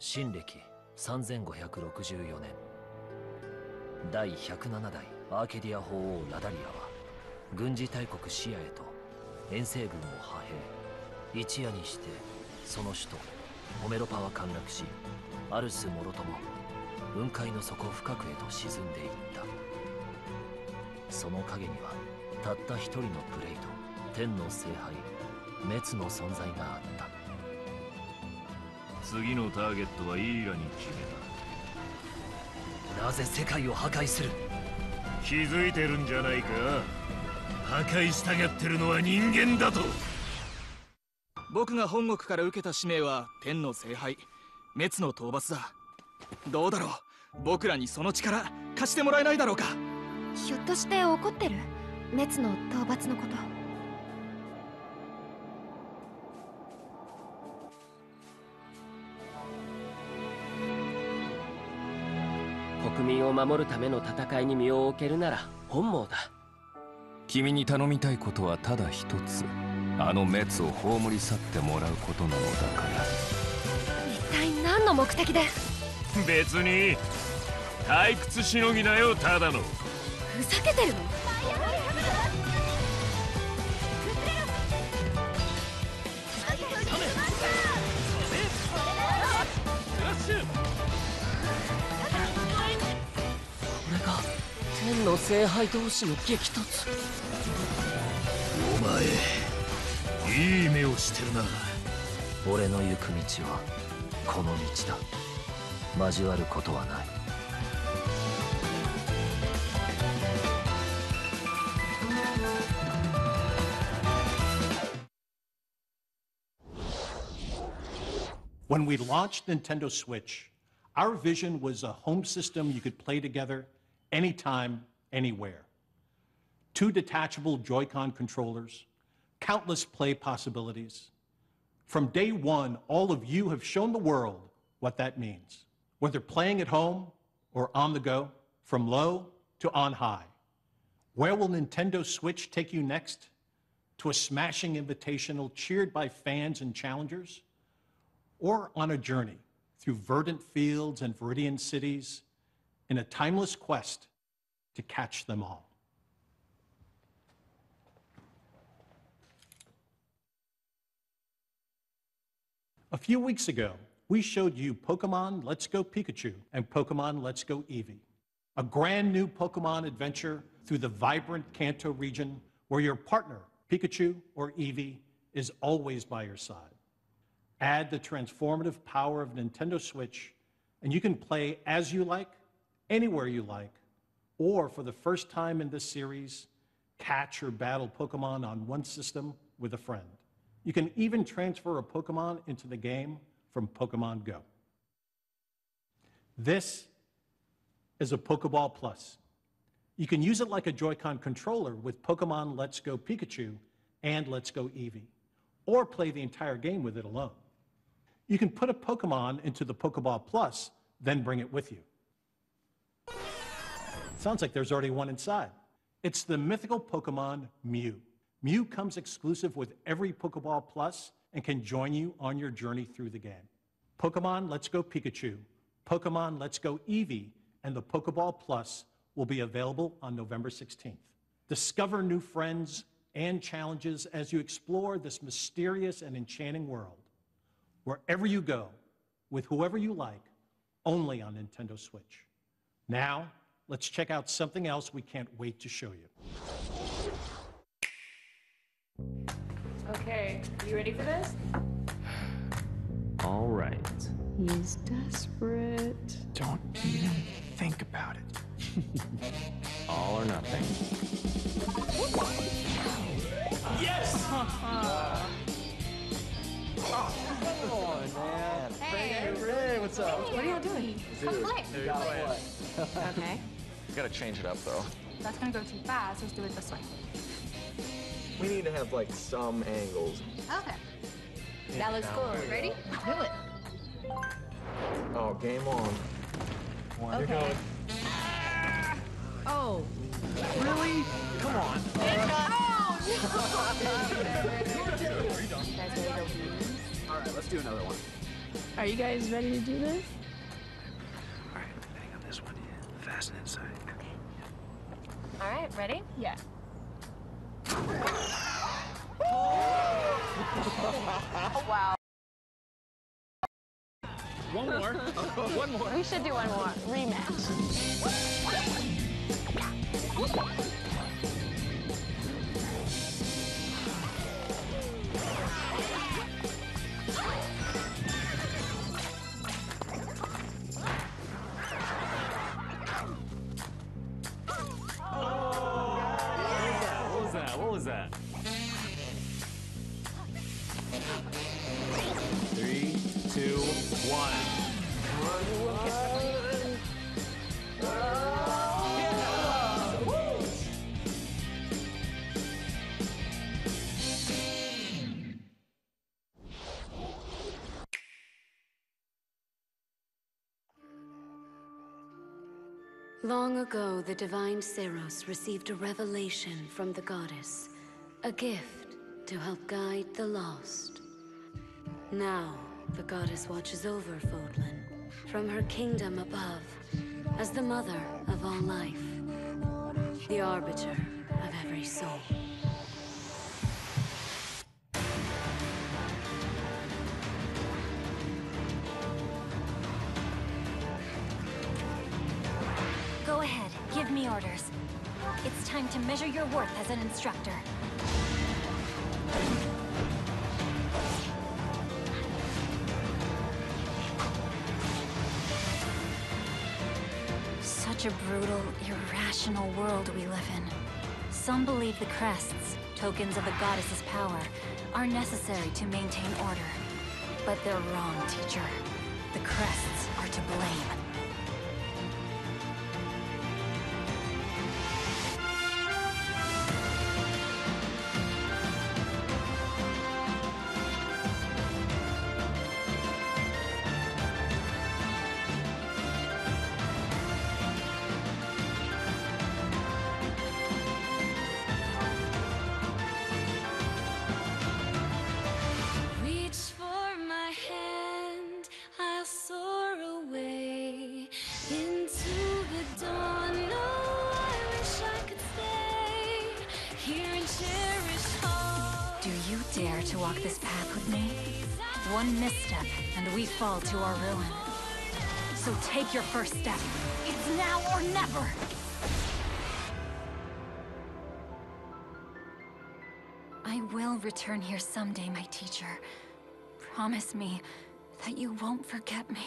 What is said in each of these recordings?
新暦3564年、第107代アーケディア法王ラダリアは軍事大国シアへと遠征軍を派兵。一夜にしてその首都オメロパは陥落し、アルスもろとも雲海の底深くへと沈んでいった。その陰にはたった一人のプレイと天の聖杯滅の存在があった。次のターゲットはイーラに決めた。なぜ世界を破壊する？気づいてるんじゃないか。破壊したがってるのは人間だと。僕が本国から受けた使命は天の聖杯滅の討伐だ。どうだろう、僕らにその力貸してもらえないだろうか。ひょっとして怒ってる？滅の討伐のこと。国民を守るための戦いに身を置けるなら本望だ。君に頼みたいことはただ一つ。あの滅を葬り去ってもらうことなのだから。一体何の目的で？別に退屈しのぎだよ、ただの。ふざけてるの？これが天の聖杯同士の激突。お前いい目をしてるな。俺の行く道はこの道だ。交わることはない。When we launched Nintendo Switch, our vision was a home system you could play together anytime, anywhere. 2 detachable Joy-Con controllers, countless play possibilities. From day one, all of you have shown the world what that means. Whether playing at home or on the go, from low to on high. Where will Nintendo Switch take you next? To a smashing invitational cheered by fans and challengers? Or on a journey through verdant fields and Viridian cities in a timeless quest to catch them all? A few weeks ago, we showed you Pokemon Let's Go Pikachu and Pokemon Let's Go Eevee. A brand new Pokemon adventure through the vibrant Kanto region where your partner, Pikachu or Eevee, is always by your side. Add the transformative power of Nintendo Switch, and you can play as you like, anywhere you like, or for the first time in this series, catch or battle Pokemon on one system with a friend. You can even transfer a Pokemon into the game from Pokemon Go. This is a Pokeball Plus. You can use it like a Joy-Con controller with Pokemon Let's Go Pikachu and Let's Go Eevee, or play the entire game with it alone. You can put a Pokemon into the Pokeball Plus, then bring it with you. Sounds like there's already one inside. It's the mythical Pokemon Mew. Mew comes exclusive with every Pokeball Plus and can join you on your journey through the game. Pokemon Let's Go Pikachu, Pokemon Let's Go Eevee, and the Pokeball Plus will be available on November 16th. Discover new friends and challenges as you explore this mysterious and enchanting world. Wherever you go, with whoever you like, only on Nintendo Switch. Now, let's check out something else we can't wait to show you. Okay, you ready for this? All right. He's desperate. Don't even think about it. All or nothing. Yes! Hey, what's up? What are y'all doing? Dude, Come play. Okay. We gotta change it up though. That's gonna go too fast. Let's do it this way. We need to have like some angles. Okay. That looks cool. Ready? Do it. Oh, game on. Okay. Oh. Really? Come on. All right, let's do another one. Are you guys ready to do this? All right, betting on this one. Fasten inside. All right, ready? Yeah. Wow. One more. One more. We should do one more. Rematch. What was that? 3, 2, 1. Long ago, the divine Seros received a revelation from the goddess, a gift to help guide the lost. Now, the goddess watches over Fodlan from her kingdom above as the mother of all life, the arbiter of every soul. Go ahead, give me orders. It's time to measure your worth as an instructor. Such a brutal, irrational world we live in. Some believe the crests, tokens of the goddess's power, are necessary to maintain order. But they're wrong, teacher. The crests are to blame. Dare to walk this path with me? One misstep, and we fall to our ruin. So take your first step. It's now or never! I will return here someday, my teacher. Promise me that you won't forget me.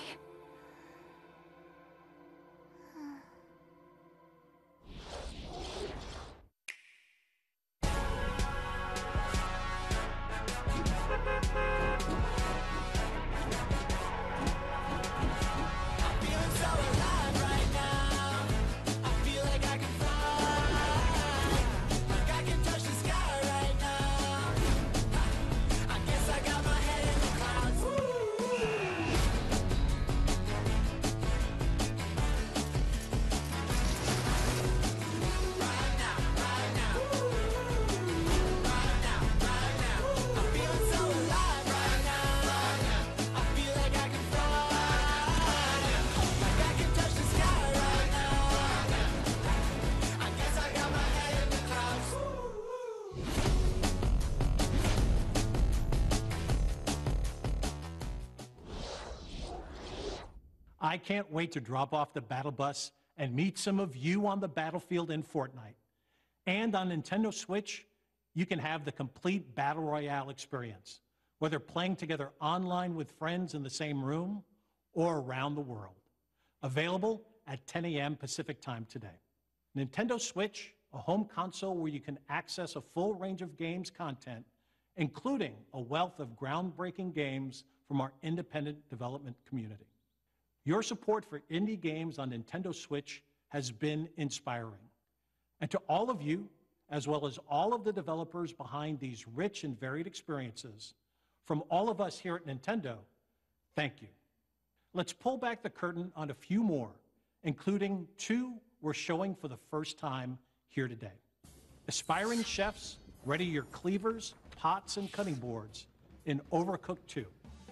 I can't wait to drop off the battle bus and meet some of you on the battlefield in Fortnite. And on Nintendo Switch, you can have the complete Battle Royale experience, whether playing together online with friends in the same room or around the world. Available at 10 a.m. Pacific time today. Nintendo Switch, a home console where you can access a full range of games content, including a wealth of groundbreaking games from our independent development community. Your support for indie games on Nintendo Switch has been inspiring. And to all of you, as well as all of the developers behind these rich and varied experiences, from all of us here at Nintendo, thank you. Let's pull back the curtain on a few more, including two we're showing for the first time here today. Aspiring chefs, ready your cleavers, pots, and cutting boards in Overcooked 2,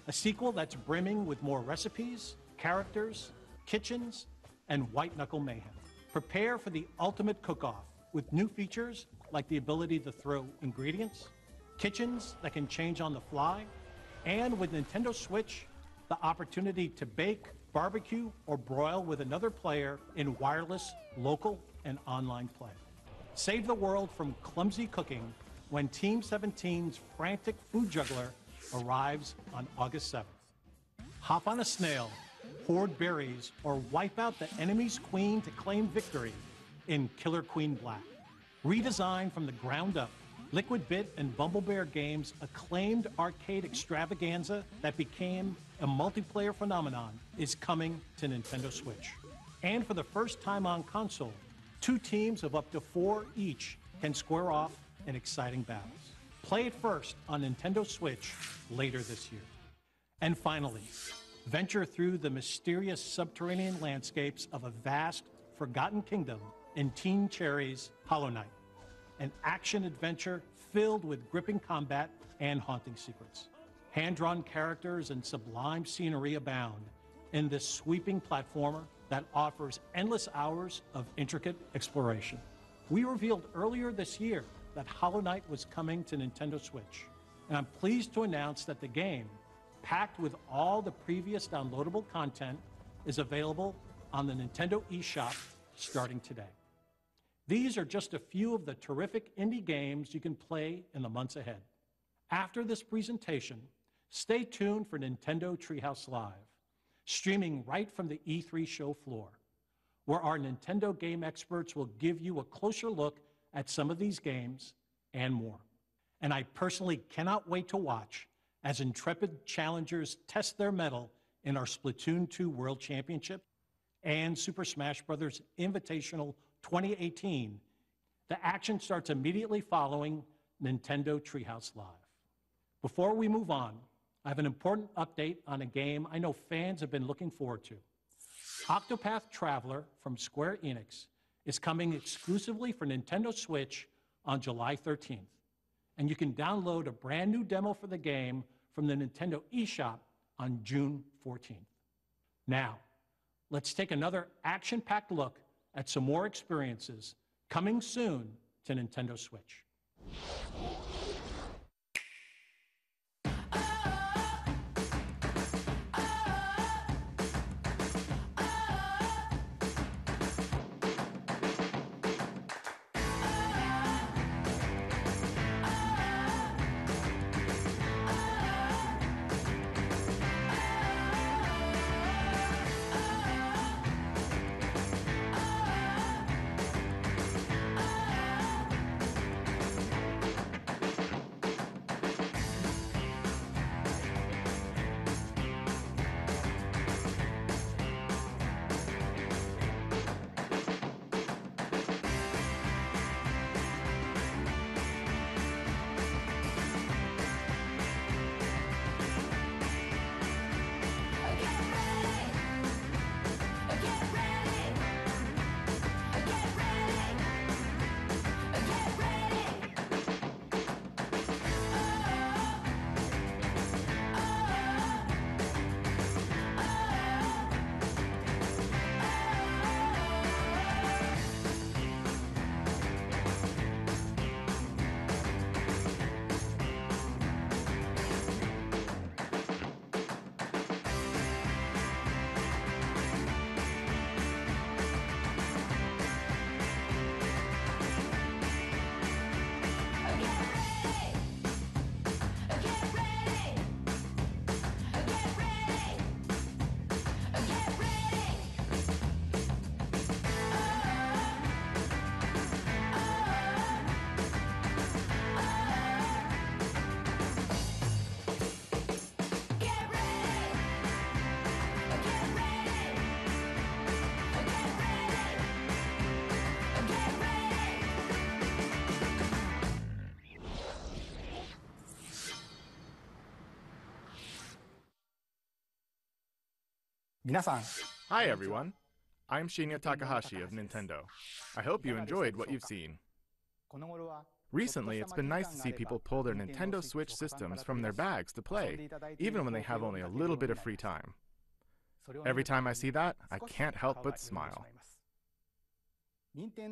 a sequel that's brimming with more recipes, characters, kitchens, and white-knuckle mayhem. Prepare for the ultimate cook-off with new features like the ability to throw ingredients, kitchens that can change on the fly, and with Nintendo Switch, the opportunity to bake, barbecue, or broil with another player in wireless, local, and online play. Save the world from clumsy cooking when Team 17's frantic food juggler arrives on August 7th. Hop on a snail, hoard berries, or wipe out the enemy's queen to claim victory in Killer Queen Black. Redesigned from the ground up, Liquid Bit and Bumble Bear Games' acclaimed arcade extravaganza that became a multiplayer phenomenon is coming to Nintendo Switch. And for the first time on console, 2 teams of up to 4 each can square off in exciting battles. Play it first on Nintendo Switch later this year. And finally, venture through the mysterious subterranean landscapes of a vast, forgotten kingdom in Teen Cherry's Hollow Knight, an action-adventure filled with gripping combat and haunting secrets. Hand-drawn characters and sublime scenery abound in this sweeping platformer that offers endless hours of intricate exploration. We revealed earlier this year that Hollow Knight was coming to Nintendo Switch, and I'm pleased to announce that the game, packed with all the previous downloadable content, is available on the Nintendo eShop starting today. These are just a few of the terrific indie games you can play in the months ahead. After this presentation, stay tuned for Nintendo Treehouse Live, streaming right from the E3 show floor, where our Nintendo game experts will give you a closer look at some of these games and more. And I personally cannot wait to watch as intrepid challengers test their mettle in our Splatoon 2 World Championship and Super Smash Bros. Invitational 2018. The action starts immediately following Nintendo Treehouse Live. Before we move on, I have an important update on a game I know fans have been looking forward to. Octopath Traveler from Square Enix is coming exclusively for Nintendo Switch on July 13th. And you can download a brand new demo for the game from the Nintendo eShop on June 14th. Now, let's take another action-packed look at some more experiences coming soon to Nintendo Switch. Hi everyone, I'm Shinya Takahashi of Nintendo. I hope you enjoyed what you've seen. Recently, it's been nice to see people pull their Nintendo Switch systems from their bags to play, even when they have only a little bit of free time. Every time I see that, I can't help but smile.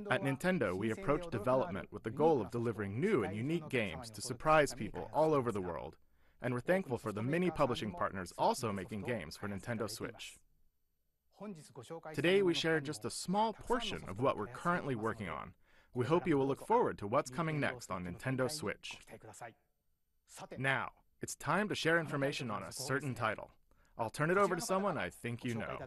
At Nintendo, we approach development with the goal of delivering new and unique games to surprise people all over the world, and we're thankful for the many publishing partners also making games for Nintendo Switch. Today, we share just a small portion of what we're currently working on. We hope you will look forward to what's coming next on Nintendo Switch. Now, it's time to share information on a certain title. I'll turn it over to someone I think you know.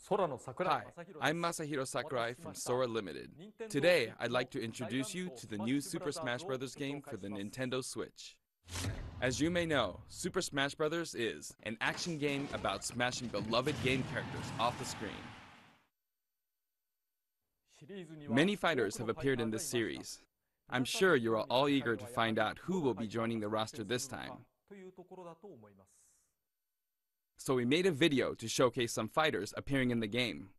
Hi, I'm Masahiro Sakurai from Sora Limited. Today, I'd like to introduce you to the new Super Smash Bros. Game for the Nintendo Switch. As you may know, Super Smash Bros. Is an action game about smashing beloved game characters off the screen. Many fighters have appeared in this series. I'm sure you are all eager to find out who will be joining the roster this time. So we made a video to showcase some fighters appearing in the game.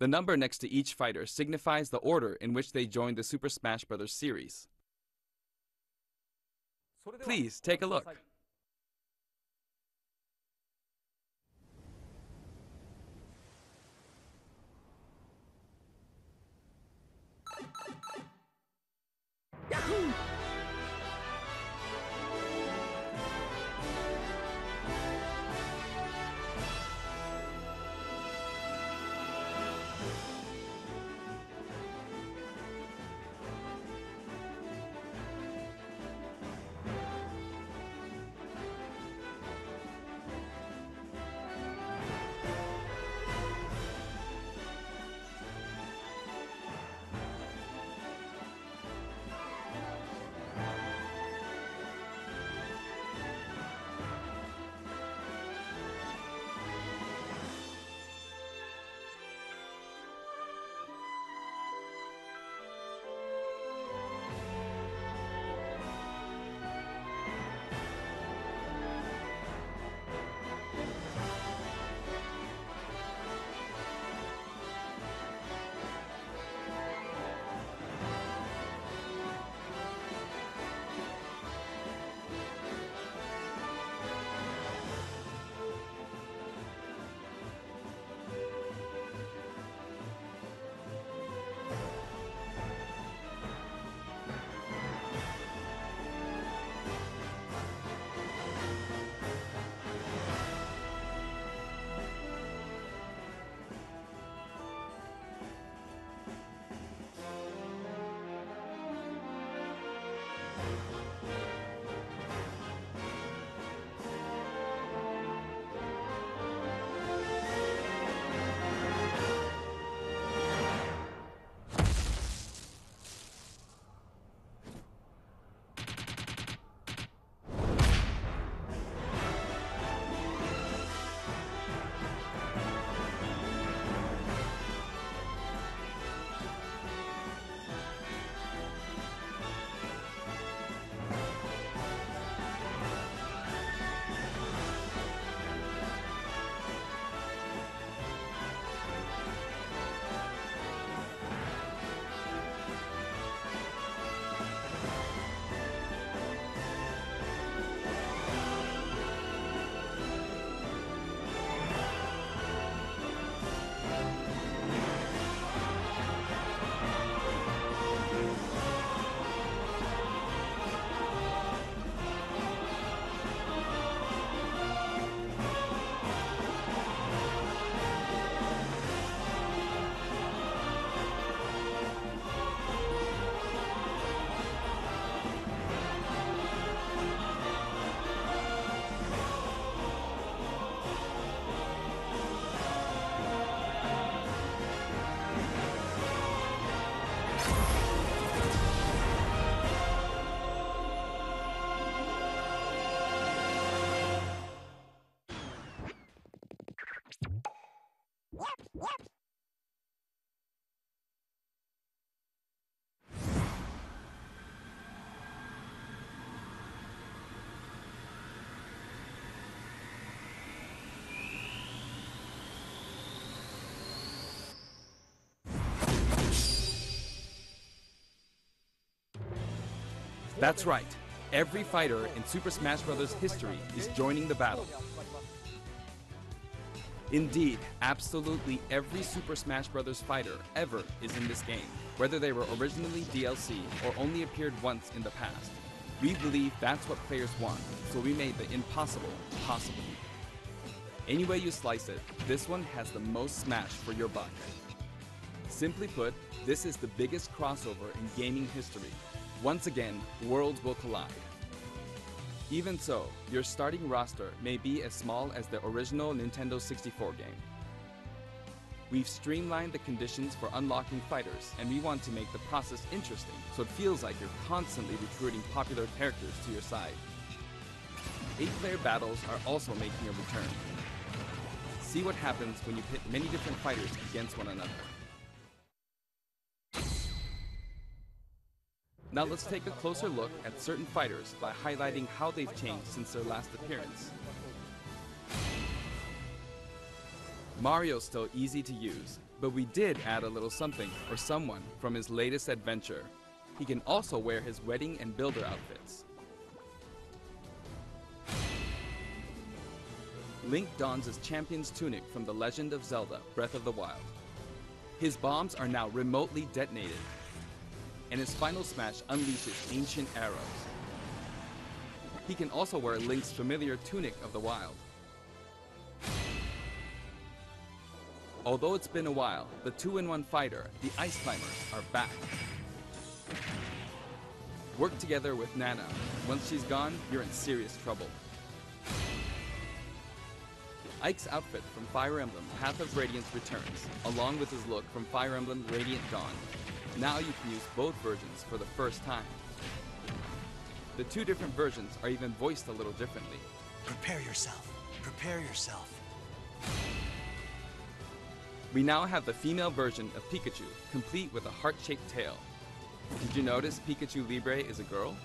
The number next to each fighter signifies the order in which they joined the Super Smash Bros. Series. Please take a look. Yahoo! That's right. Every fighter in Super Smash Bros. History is joining the battle. Indeed, absolutely every Super Smash Bros. Fighter ever is in this game, whether they were originally DLC or only appeared once in the past. We believe that's what players want, so we made the impossible possible. Any way you slice it, this one has the most Smash for your buck. Simply put, this is the biggest crossover in gaming history. Once again, worlds will collide. Even so, your starting roster may be as small as the original Nintendo 64 game. We've streamlined the conditions for unlocking fighters, and we want to make the process interesting, so it feels like you're constantly recruiting popular characters to your side. 8-player battles are also making a return. See what happens when you pit many different fighters against one another. Now let's take a closer look at certain fighters by highlighting how they've changed since their last appearance. Mario's still easy to use, but we did add a little something or someone from his latest adventure. He can also wear his wedding and builder outfits. Link dons his champion's tunic from The Legend of Zelda: Breath of the Wild. His bombs are now remotely detonated, and his final smash unleashes ancient arrows. He can also wear Link's familiar Tunic of the Wild. Although it's been a while, the 2-in-1 fighter, the Ice Climbers, are back. Work together with Nana. Once she's gone, you're in serious trouble. Ike's outfit from Fire Emblem Path of Radiance returns, along with his look from Fire Emblem Radiant Dawn. Now you can use both versions for the first time. The two different versions are even voiced a little differently. Prepare yourself. Prepare yourself. We now have the female version of Pikachu, complete with a heart-shaped tail. Did you notice Pikachu Libre is a girl?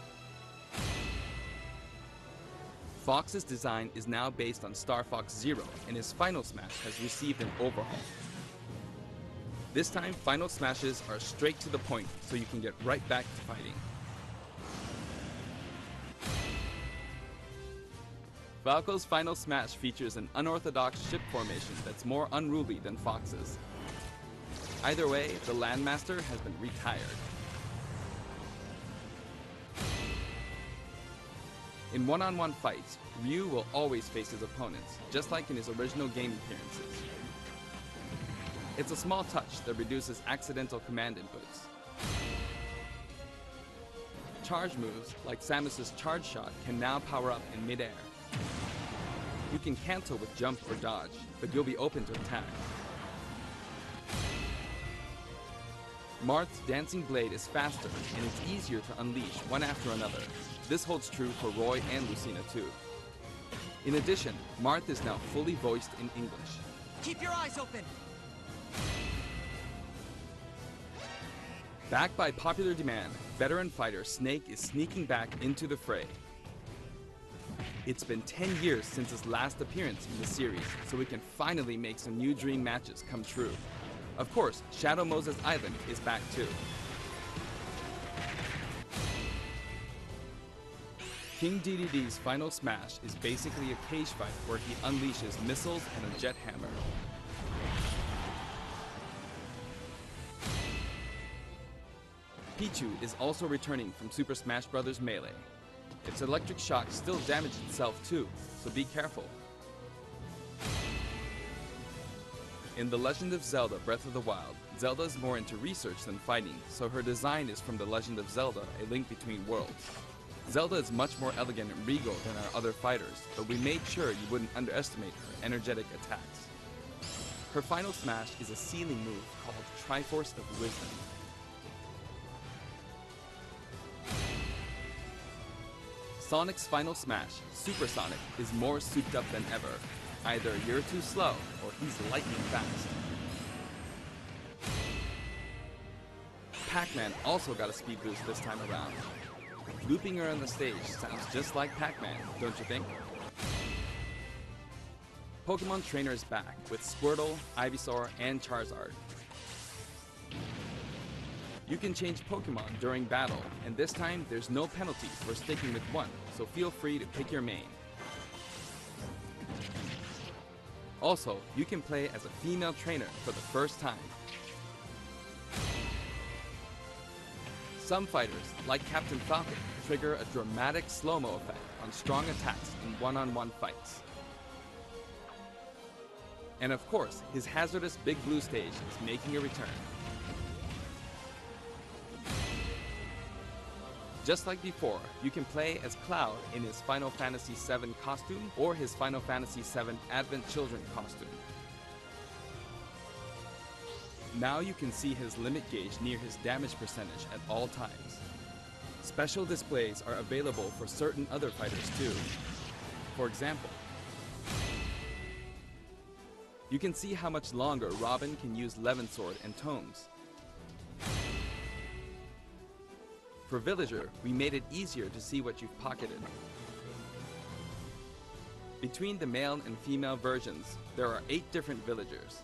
Fox's design is now based on Star Fox Zero, and his final smash has received an overhaul. This time, final smashes are straight to the point, so you can get right back to fighting. Falco's final smash features an unorthodox ship formation that's more unruly than Fox's. Either way, the Landmaster has been retired. In one-on-one fights, Ryu will always face his opponents, just like in his original game appearances. It's a small touch that reduces accidental command inputs. Charge moves, like Samus's charge shot, can now power up in mid-air. You can cancel with jump or dodge, but you'll be open to attack. Marth's Dancing Blade is faster, and it's easier to unleash one after another. This holds true for Roy and Lucina too. In addition, Marth is now fully voiced in English. Keep your eyes open! Backed by popular demand, veteran fighter Snake is sneaking back into the fray. It's been 10 years since his last appearance in the series, so we can finally make some new dream matches come true. Of course, Shadow Moses Island is back too. King Dedede's final smash is basically a cage fight where he unleashes missiles and a jet hammer. Pichu is also returning from Super Smash Bros. Melee. Its electric shock still damaged itself too, so be careful. In The Legend of Zelda: Breath of the Wild, Zelda is more into research than fighting, so her design is from The Legend of Zelda: A Link Between Worlds. Zelda is much more elegant and regal than our other fighters, but we made sure you wouldn't underestimate her energetic attacks. Her final smash is a ceiling move called Triforce of Wisdom. Sonic's final smash, Super Sonic, is more souped up than ever. Either you're too slow, or he's lightning fast. Pac-Man also got a speed boost this time around. Looping her on the stage sounds just like Pac-Man, don't you think? Pokemon Trainer is back with Squirtle, Ivysaur, and Charizard. You can change Pokemon during battle, and this time there's no penalty for sticking with one, so feel free to pick your main. Also, you can play as a female trainer for the first time. Some fighters, like Captain Falcon, trigger a dramatic slow-mo effect on strong attacks in one-on-one fights. And of course, his hazardous Big Blue stage is making a return. Just like before, you can play as Cloud in his Final Fantasy VII costume or his Final Fantasy VII Advent Children costume. Now you can see his limit gauge near his damage percentage at all times. Special displays are available for certain other fighters too. For example, you can see how much longer Robin can use Levin Sword and Tomes. For Villager, we made it easier to see what you've pocketed. Between the male and female versions, there are 8 different villagers.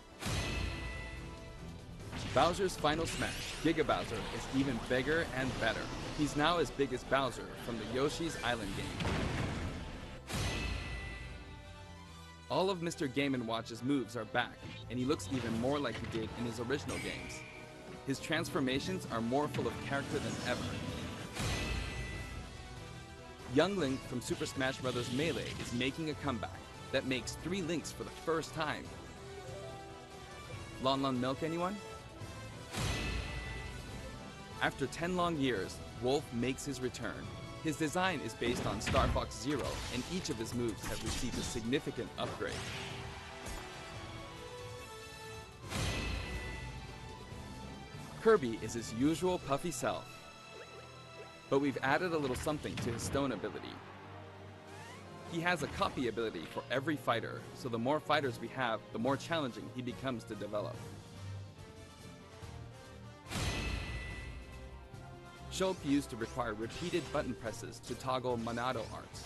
Bowser's Final Smash, Giga Bowser, is even bigger and better. He's now as big as Bowser from the Yoshi's Island game. All of Mr. Game & Watch's moves are back, and he looks even more like he did in his original games. His transformations are more full of character than ever. Young Link from Super Smash Bros. Melee is making a comeback that makes 3 Links for the first time. Lon Lon Milk, anyone? After 10 long years, Wolf makes his return. His design is based on Star Fox Zero, and each of his moves have received a significant upgrade. Kirby is his usual puffy self, but we've added a little something to his stone ability. He has a copy ability for every fighter, so the more fighters we have, the more challenging he becomes to develop. Shulk used to require repeated button presses to toggle Monado arts,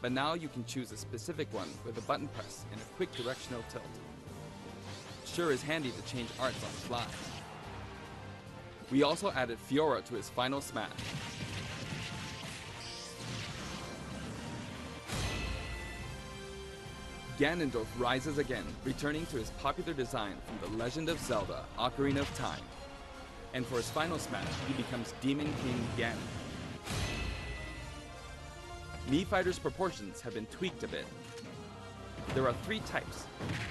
but now you can choose a specific one with a button press and a quick directional tilt. Sure is handy to change arts on the fly. We also added Fiora to his Final Smash. Ganondorf rises again, returning to his popular design from The Legend of Zelda: Ocarina of Time. And for his Final Smash, he becomes Demon King Ganon. Mii Fighter's proportions have been tweaked a bit. There are 3 types: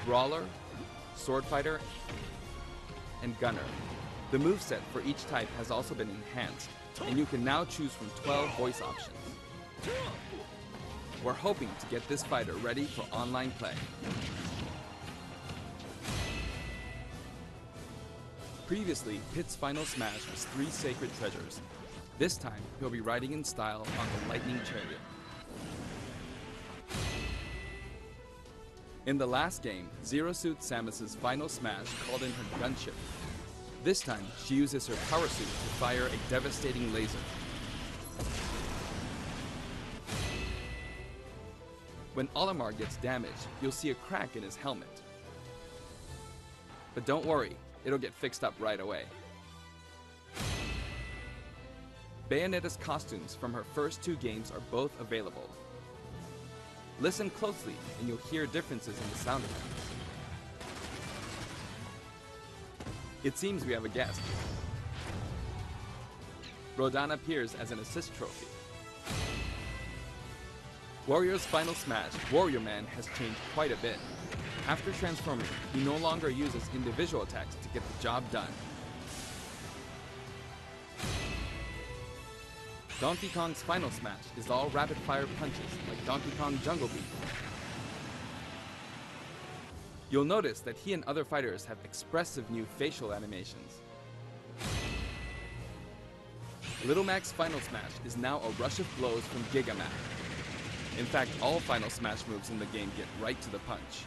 Brawler, Sword Fighter, and Gunner. The moveset for each type has also been enhanced, and you can now choose from 12 voice options. We're hoping to get this fighter ready for online play. Previously, Pit's Final Smash was 3 sacred treasures. This time, he'll be riding in style on the Lightning Chariot. In the last game, Zero Suit Samus's Final Smash called in her gunship. This time, she uses her power suit to fire a devastating laser. When Olimar gets damaged, you'll see a crack in his helmet. But don't worry, it'll get fixed up right away. Bayonetta's costumes from her first 2 games are both available. Listen closely and you'll hear differences in the sound effects. It seems we have a guest. Rodan appears as an assist trophy. Warrior's Final Smash, Warrior Man, has changed quite a bit. After transforming, he no longer uses individual attacks to get the job done. Donkey Kong's Final Smash is all rapid-fire punches like Donkey Kong Jungle Beat. You'll notice that he and other fighters have expressive new facial animations. Little Mac's Final Smash is now a rush of blows from Giga Mac. In fact, all Final Smash moves in the game get right to the punch.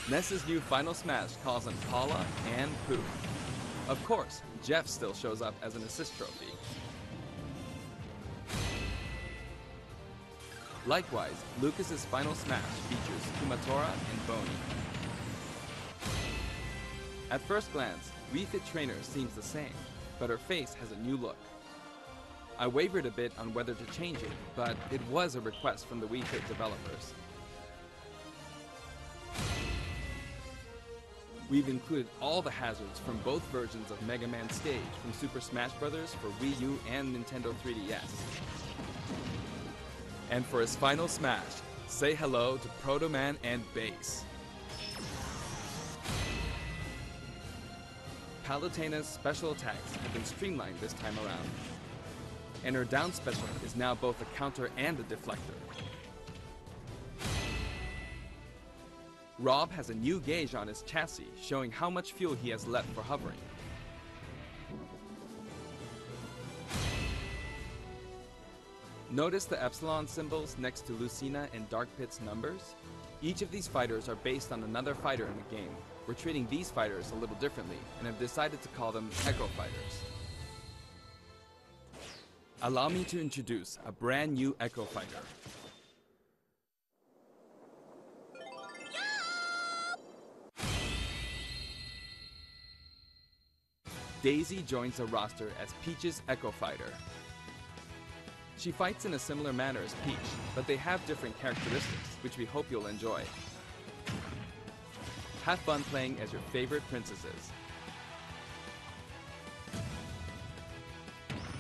Ness's new Final Smash calls on Paula and Pooh. Of course, Jeff still shows up as an assist trophy. Likewise, Lucas's Final Smash features Kumatora and Boney. At first glance, Wii Fit Trainer seems the same, but her face has a new look. I wavered a bit on whether to change it, but it was a request from the Wii Fit developers. We've included all the hazards from both versions of Mega Man Stage from Super Smash Bros. For Wii U and Nintendo 3DS. And for his final smash, say hello to Proto Man and Bass. Palutena's special attacks have been streamlined this time around. And her down special is now both a counter and a deflector. Rob has a new gauge on his chassis, showing how much fuel he has left for hovering. Notice the epsilon symbols next to Lucina and Dark Pit's numbers? Each of these fighters are based on another fighter in the game. We're treating these fighters a little differently, and have decided to call them Echo Fighters. Allow me to introduce a brand new Echo Fighter. Daisy joins the roster as Peach's Echo Fighter. She fights in a similar manner as Peach, but they have different characteristics, which we hope you'll enjoy. Have fun playing as your favorite princesses.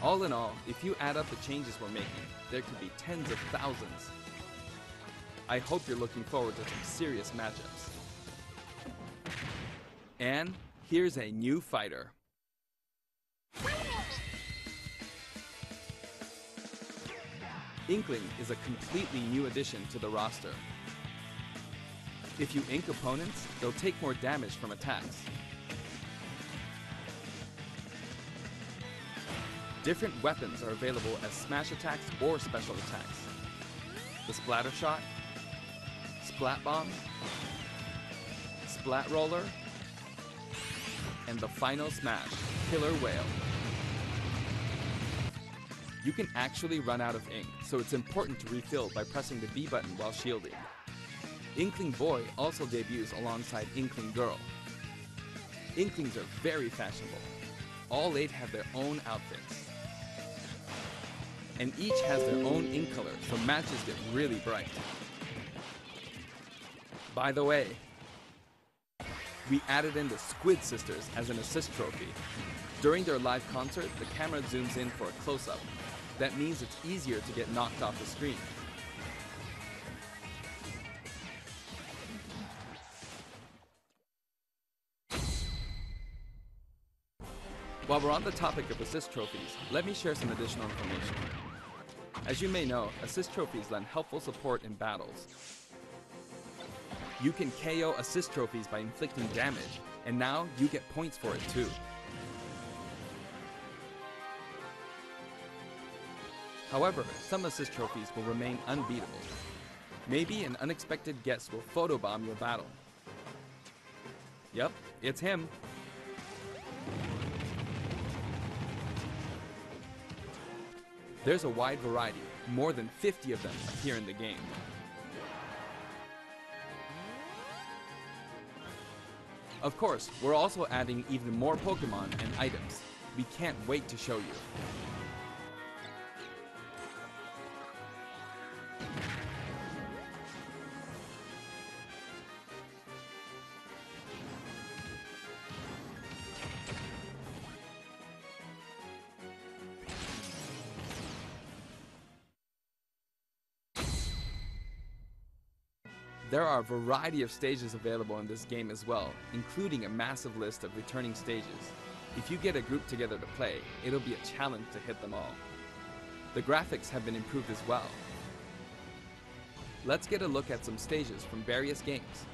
All in all, if you add up the changes we're making, there could be tens of thousands. I hope you're looking forward to some serious matchups. And here's a new fighter. Inkling is a completely new addition to the roster. If you ink opponents, they'll take more damage from attacks. Different weapons are available as smash attacks or special attacks. The Splatter Shot, Splat Bomb, Splat Roller, and the final smash, Killer Whale. You can actually run out of ink, so it's important to refill by pressing the B button while shielding. Inkling Boy also debuts alongside Inkling Girl. Inklings are very fashionable. All 8 have their own outfits. And each has their own ink color, so matches get really bright. By the way, we added in the Squid Sisters as an assist trophy. During their live concert, the camera zooms in for a close-up. That means it's easier to get knocked off the screen. While we're on the topic of assist trophies, let me share some additional information. As you may know, assist trophies lend helpful support in battles. You can KO assist trophies by inflicting damage, and now you get points for it too. However, some assist trophies will remain unbeatable. Maybe an unexpected guest will photobomb your battle. Yep, it's him. There's a wide variety, more than 50 of them appear in the game. Of course, we're also adding even more Pokemon and items. We can't wait to show you. There are a variety of stages available in this game as well, including a massive list of returning stages. If you get a group together to play, it'll be a challenge to hit them all. The graphics have been improved as well. Let's get a look at some stages from various games.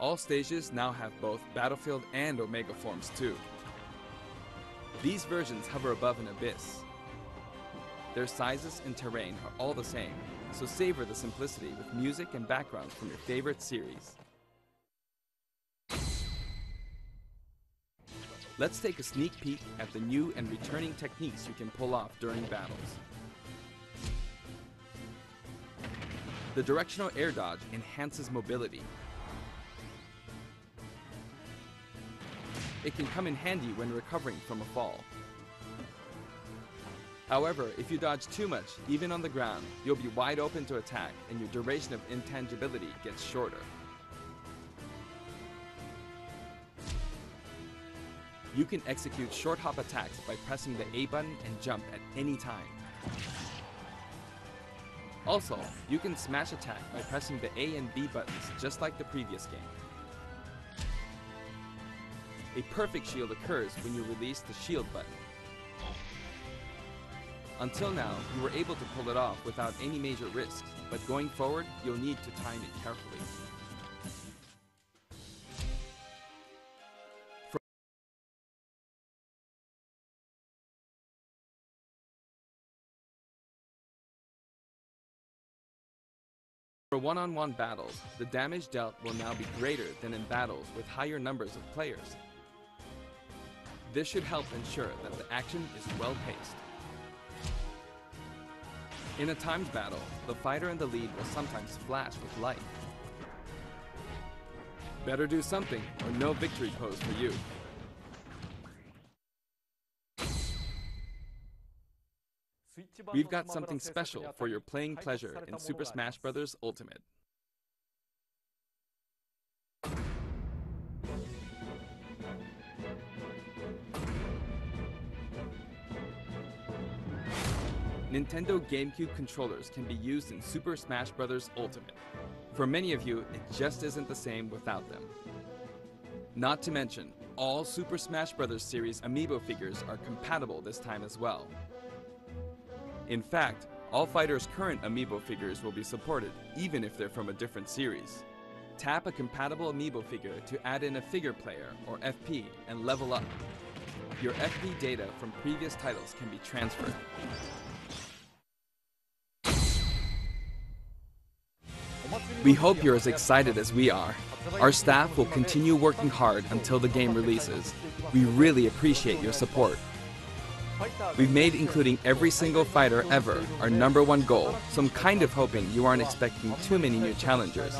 All stages now have both Battlefield and Omega forms too. These versions hover above an abyss. Their sizes and terrain are all the same, so savor the simplicity with music and backgrounds from your favorite series. Let's take a sneak peek at the new and returning techniques you can pull off during battles. The directional air dodge enhances mobility. It can come in handy when recovering from a fall. However, if you dodge too much, even on the ground, you'll be wide open to attack and your duration of intangibility gets shorter. You can execute short hop attacks by pressing the A button and jump at any time. Also, you can smash attack by pressing the A and B buttons just like the previous game. A perfect shield occurs when you release the shield button. Until now, you were able to pull it off without any major risks, but going forward, you'll need to time it carefully. For one-on-one battles, the damage dealt will now be greater than in battles with higher numbers of players. This should help ensure that the action is well-paced. In a timed battle, the fighter in the lead will sometimes flash with light. Better do something, or no victory pose for you. We've got something special for your playing pleasure in Super Smash Bros. Ultimate. Nintendo GameCube controllers can be used in Super Smash Bros. Ultimate. For many of you, it just isn't the same without them. Not to mention, all Super Smash Bros. Series amiibo figures are compatible this time as well. In fact, all fighters' current amiibo figures will be supported, even if they're from a different series. Tap a compatible amiibo figure to add in a figure player, or FP, and level up. Your FP data from previous titles can be transferred. We hope you're as excited as we are. Our staff will continue working hard until the game releases. We really appreciate your support. We've made including every single fighter ever our #1 goal, so I'm kind of hoping you aren't expecting too many new challengers.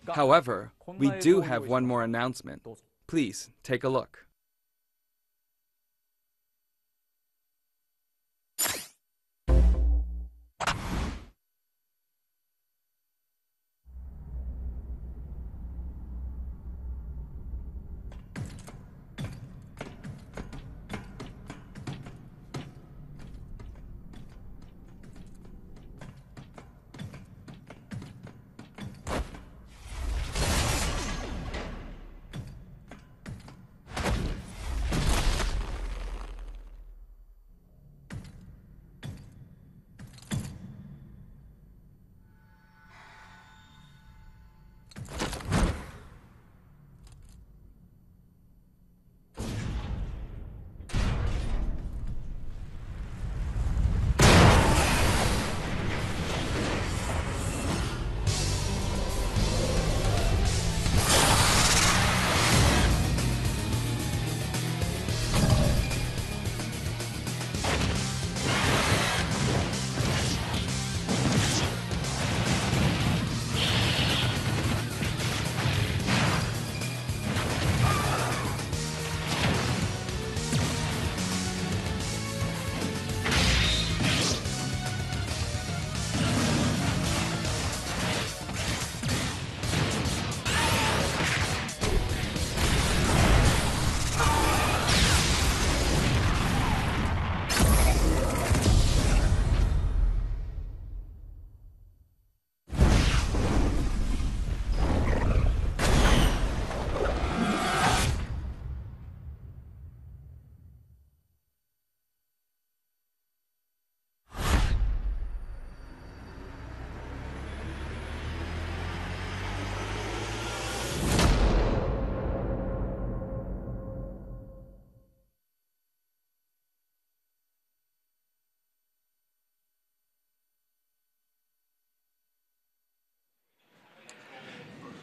However, we do have one more announcement. Please take a look.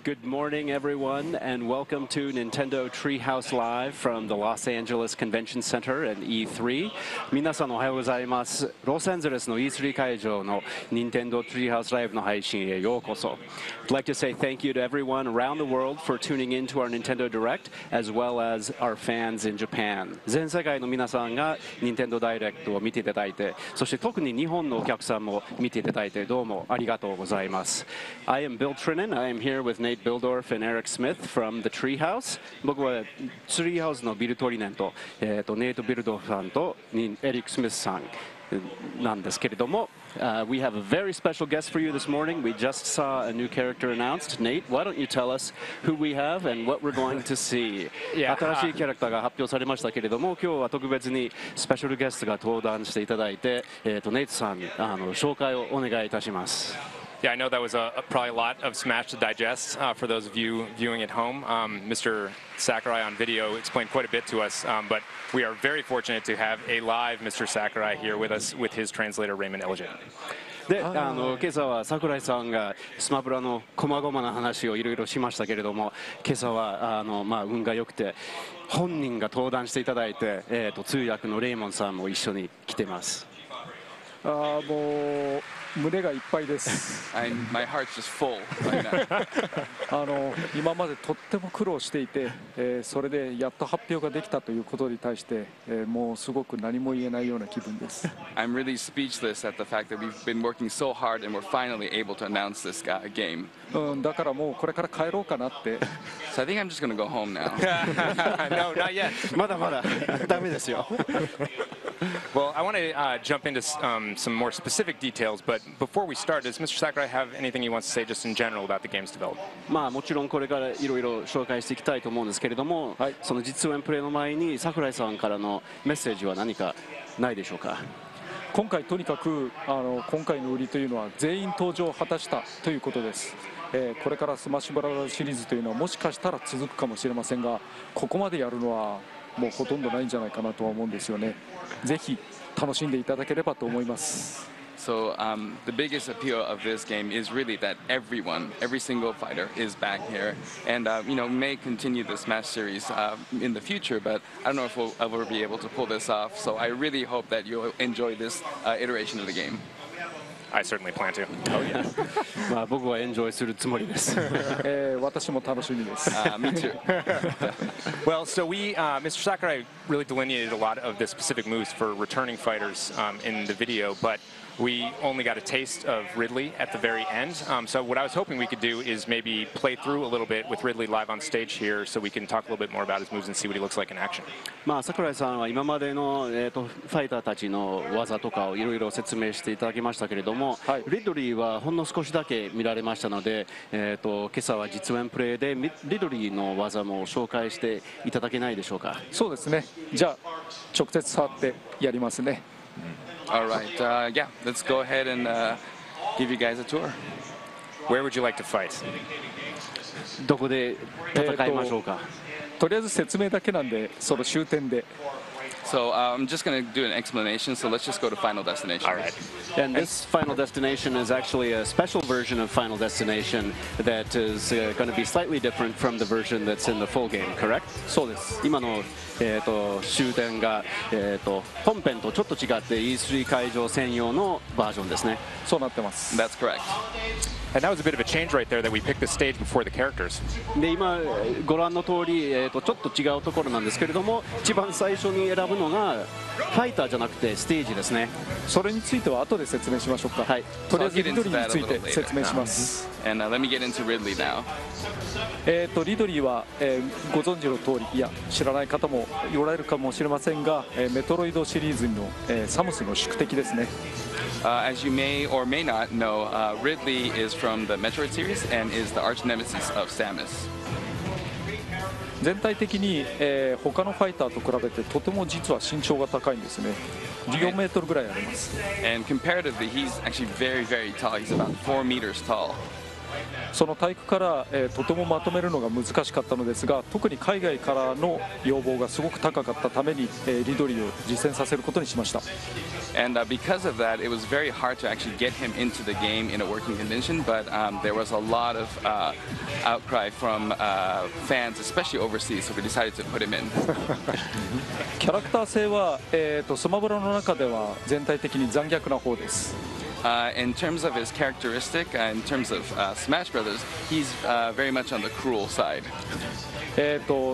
Good morning, everyone, and welcome to Nintendo Treehouse Live from the Los Angeles Convention Center and E3. 皆さんおはようございます。ロサンゼルスの E3 会場の Nintendo Treehouse Live の配信へようこそ。I'd like to say thank you to everyone around the world for tuning in to our Nintendo Direct, as well as our fans in Japan. 全世界の皆さんが Nintendo Direct を見ていただいて、そして特に日本のお客さんも見ていただいてどうもありがとうございます。I am Bill Trinan. I am here with Nate Bildorf and Eric Smith from the Treehouse. 僕は Treehouse のビル・トリネンと、ネイト・ビルドフさんとエリック・スミスさんなんですけれども、we have a very special guest for you this morning. We just saw a new character announced. Nate, why don't you tell us who we have and what we're going to see? 新しいキャラクターが発表されましたけれども、今日は特別にスペシャルゲストが登壇していただいて、ネイトさん紹介をお願いいたします。Yeah, I know that was probably a lot of Smash to digest for those of you viewing at home. Mr. Sakurai on video explained quite a bit to us, but we are very fortunate to have a live Mr. Sakurai here with us with his translator, Raymond Elgin. で今朝は桜井さんがスマブラの細々な話をいろいろしましたけれども、今朝は運が良くて本人が登壇していただいて、通訳のレイモンさんも一緒に来てます。もう胸がいっぱいです。My heart's just full. 今までとっても苦労していて、それでやっと発表ができたということに対して、もうすごく何も言えないような気分です。I'm really speechless at the fact that we've been working so hard and we're finally able to announce this game. だからもうこれから帰ろうかなって。So I think I'm just going to go home now. No, not yet. まだまだダメですよ。Well, I want to jump into some more specific details, but before we start, does Mr. Sakurai have anything he wants to say just in general about the game's development? もちろんこれからいろいろ紹介していきたいと思うんですけれども、その実演プレイの前に桜井さんからのメッセージは何かないでしょうか。今回とにかく今回の売りというのは全員登場を果たしたということです。これからスマッシュブラザーズシリーズというのはもしかしたら続くかもしれませんが、ここまでやるのはもうほとんどないんじゃないかなとは思うんですよね。ぜひ楽しんでいただければと思います。So the biggest appeal of this game is really that every single fighter is back here, and may continue the Smash series in the future. But I don't know if we'll ever be able to pull this off. So I really hope that you'll enjoy this iteration of the game. I certainly plan to. Oh yeah. 僕はエンジョイするつもりです。私も楽しみです。Me too. Well, so Mr. Sakurai really delineated a lot of the specific moves for returning fighters in the video, but we only got a taste of Ridley at the very end. So what I was hoping we could do is maybe play through a little bit with Ridley live on stage here, so we can talk a little bit more about his moves and see what he looks like in action. 桜井さんは今までのファイターたちの技とかをいろいろ説明していただきましたけれども、リドリーはほんの少しだけ見られましたので、今朝は実演プレイでリドリーの技も紹介していただけないでしょうか。そうですね。じゃあ直接触ってやりますね。All right, yeah, let's go ahead and give you guys a tour. Where would you like to fight? どこで戦いましょうか。とりあえず説明だけなんで、その終点で。So I'm just going to do an explanation, so let's just go to Final Destination. All right. And this Final Destination is actually a special version of Final Destination that is going to be slightly different from the version that's in the full game, correct? そうです。今の終点が本編とちょっと違って E3 会場専用のバージョンですね。そうなってます。That's correct. And that was a bit of a change right there that we picked the stage before the characters. で今ご覧の通りちょっと違うところなんですけれども、一番最初に選ぶのがファイターじゃなくてステージですね。それについては後で説明しましょうか。はい。とりあえずリドリーについて説明します。And let me get into Ridley now. リドリーはご存知の通り、いや知らない方もおられるかもしれませんが、メトロイドシリーズのサムスの宿敵ですね。As you may or may not know, Ridley is from the Metroid series and is the arch nemesis of Samus. 全体的に、他のファイターと比べてとても実は身長が高いんですね。14メートルぐらいあります。And comparatively, he's actually very, very tall. He's about 4 meters tall. その体育から、とてもまとめるのが難しかったのですが、特に海外からの要望がすごく高かったために、リドリーを実践させることにしました。And because of that, it was very hard to actually get him into the game in a working condition, but there was a lot of outcry from fans, especially overseas, so we decided to put him in. キャラクター性は、スマブラの中では全体的に残虐な方です。In terms of his characteristic, in terms of Smash Brothers, he's very much on the cruel side.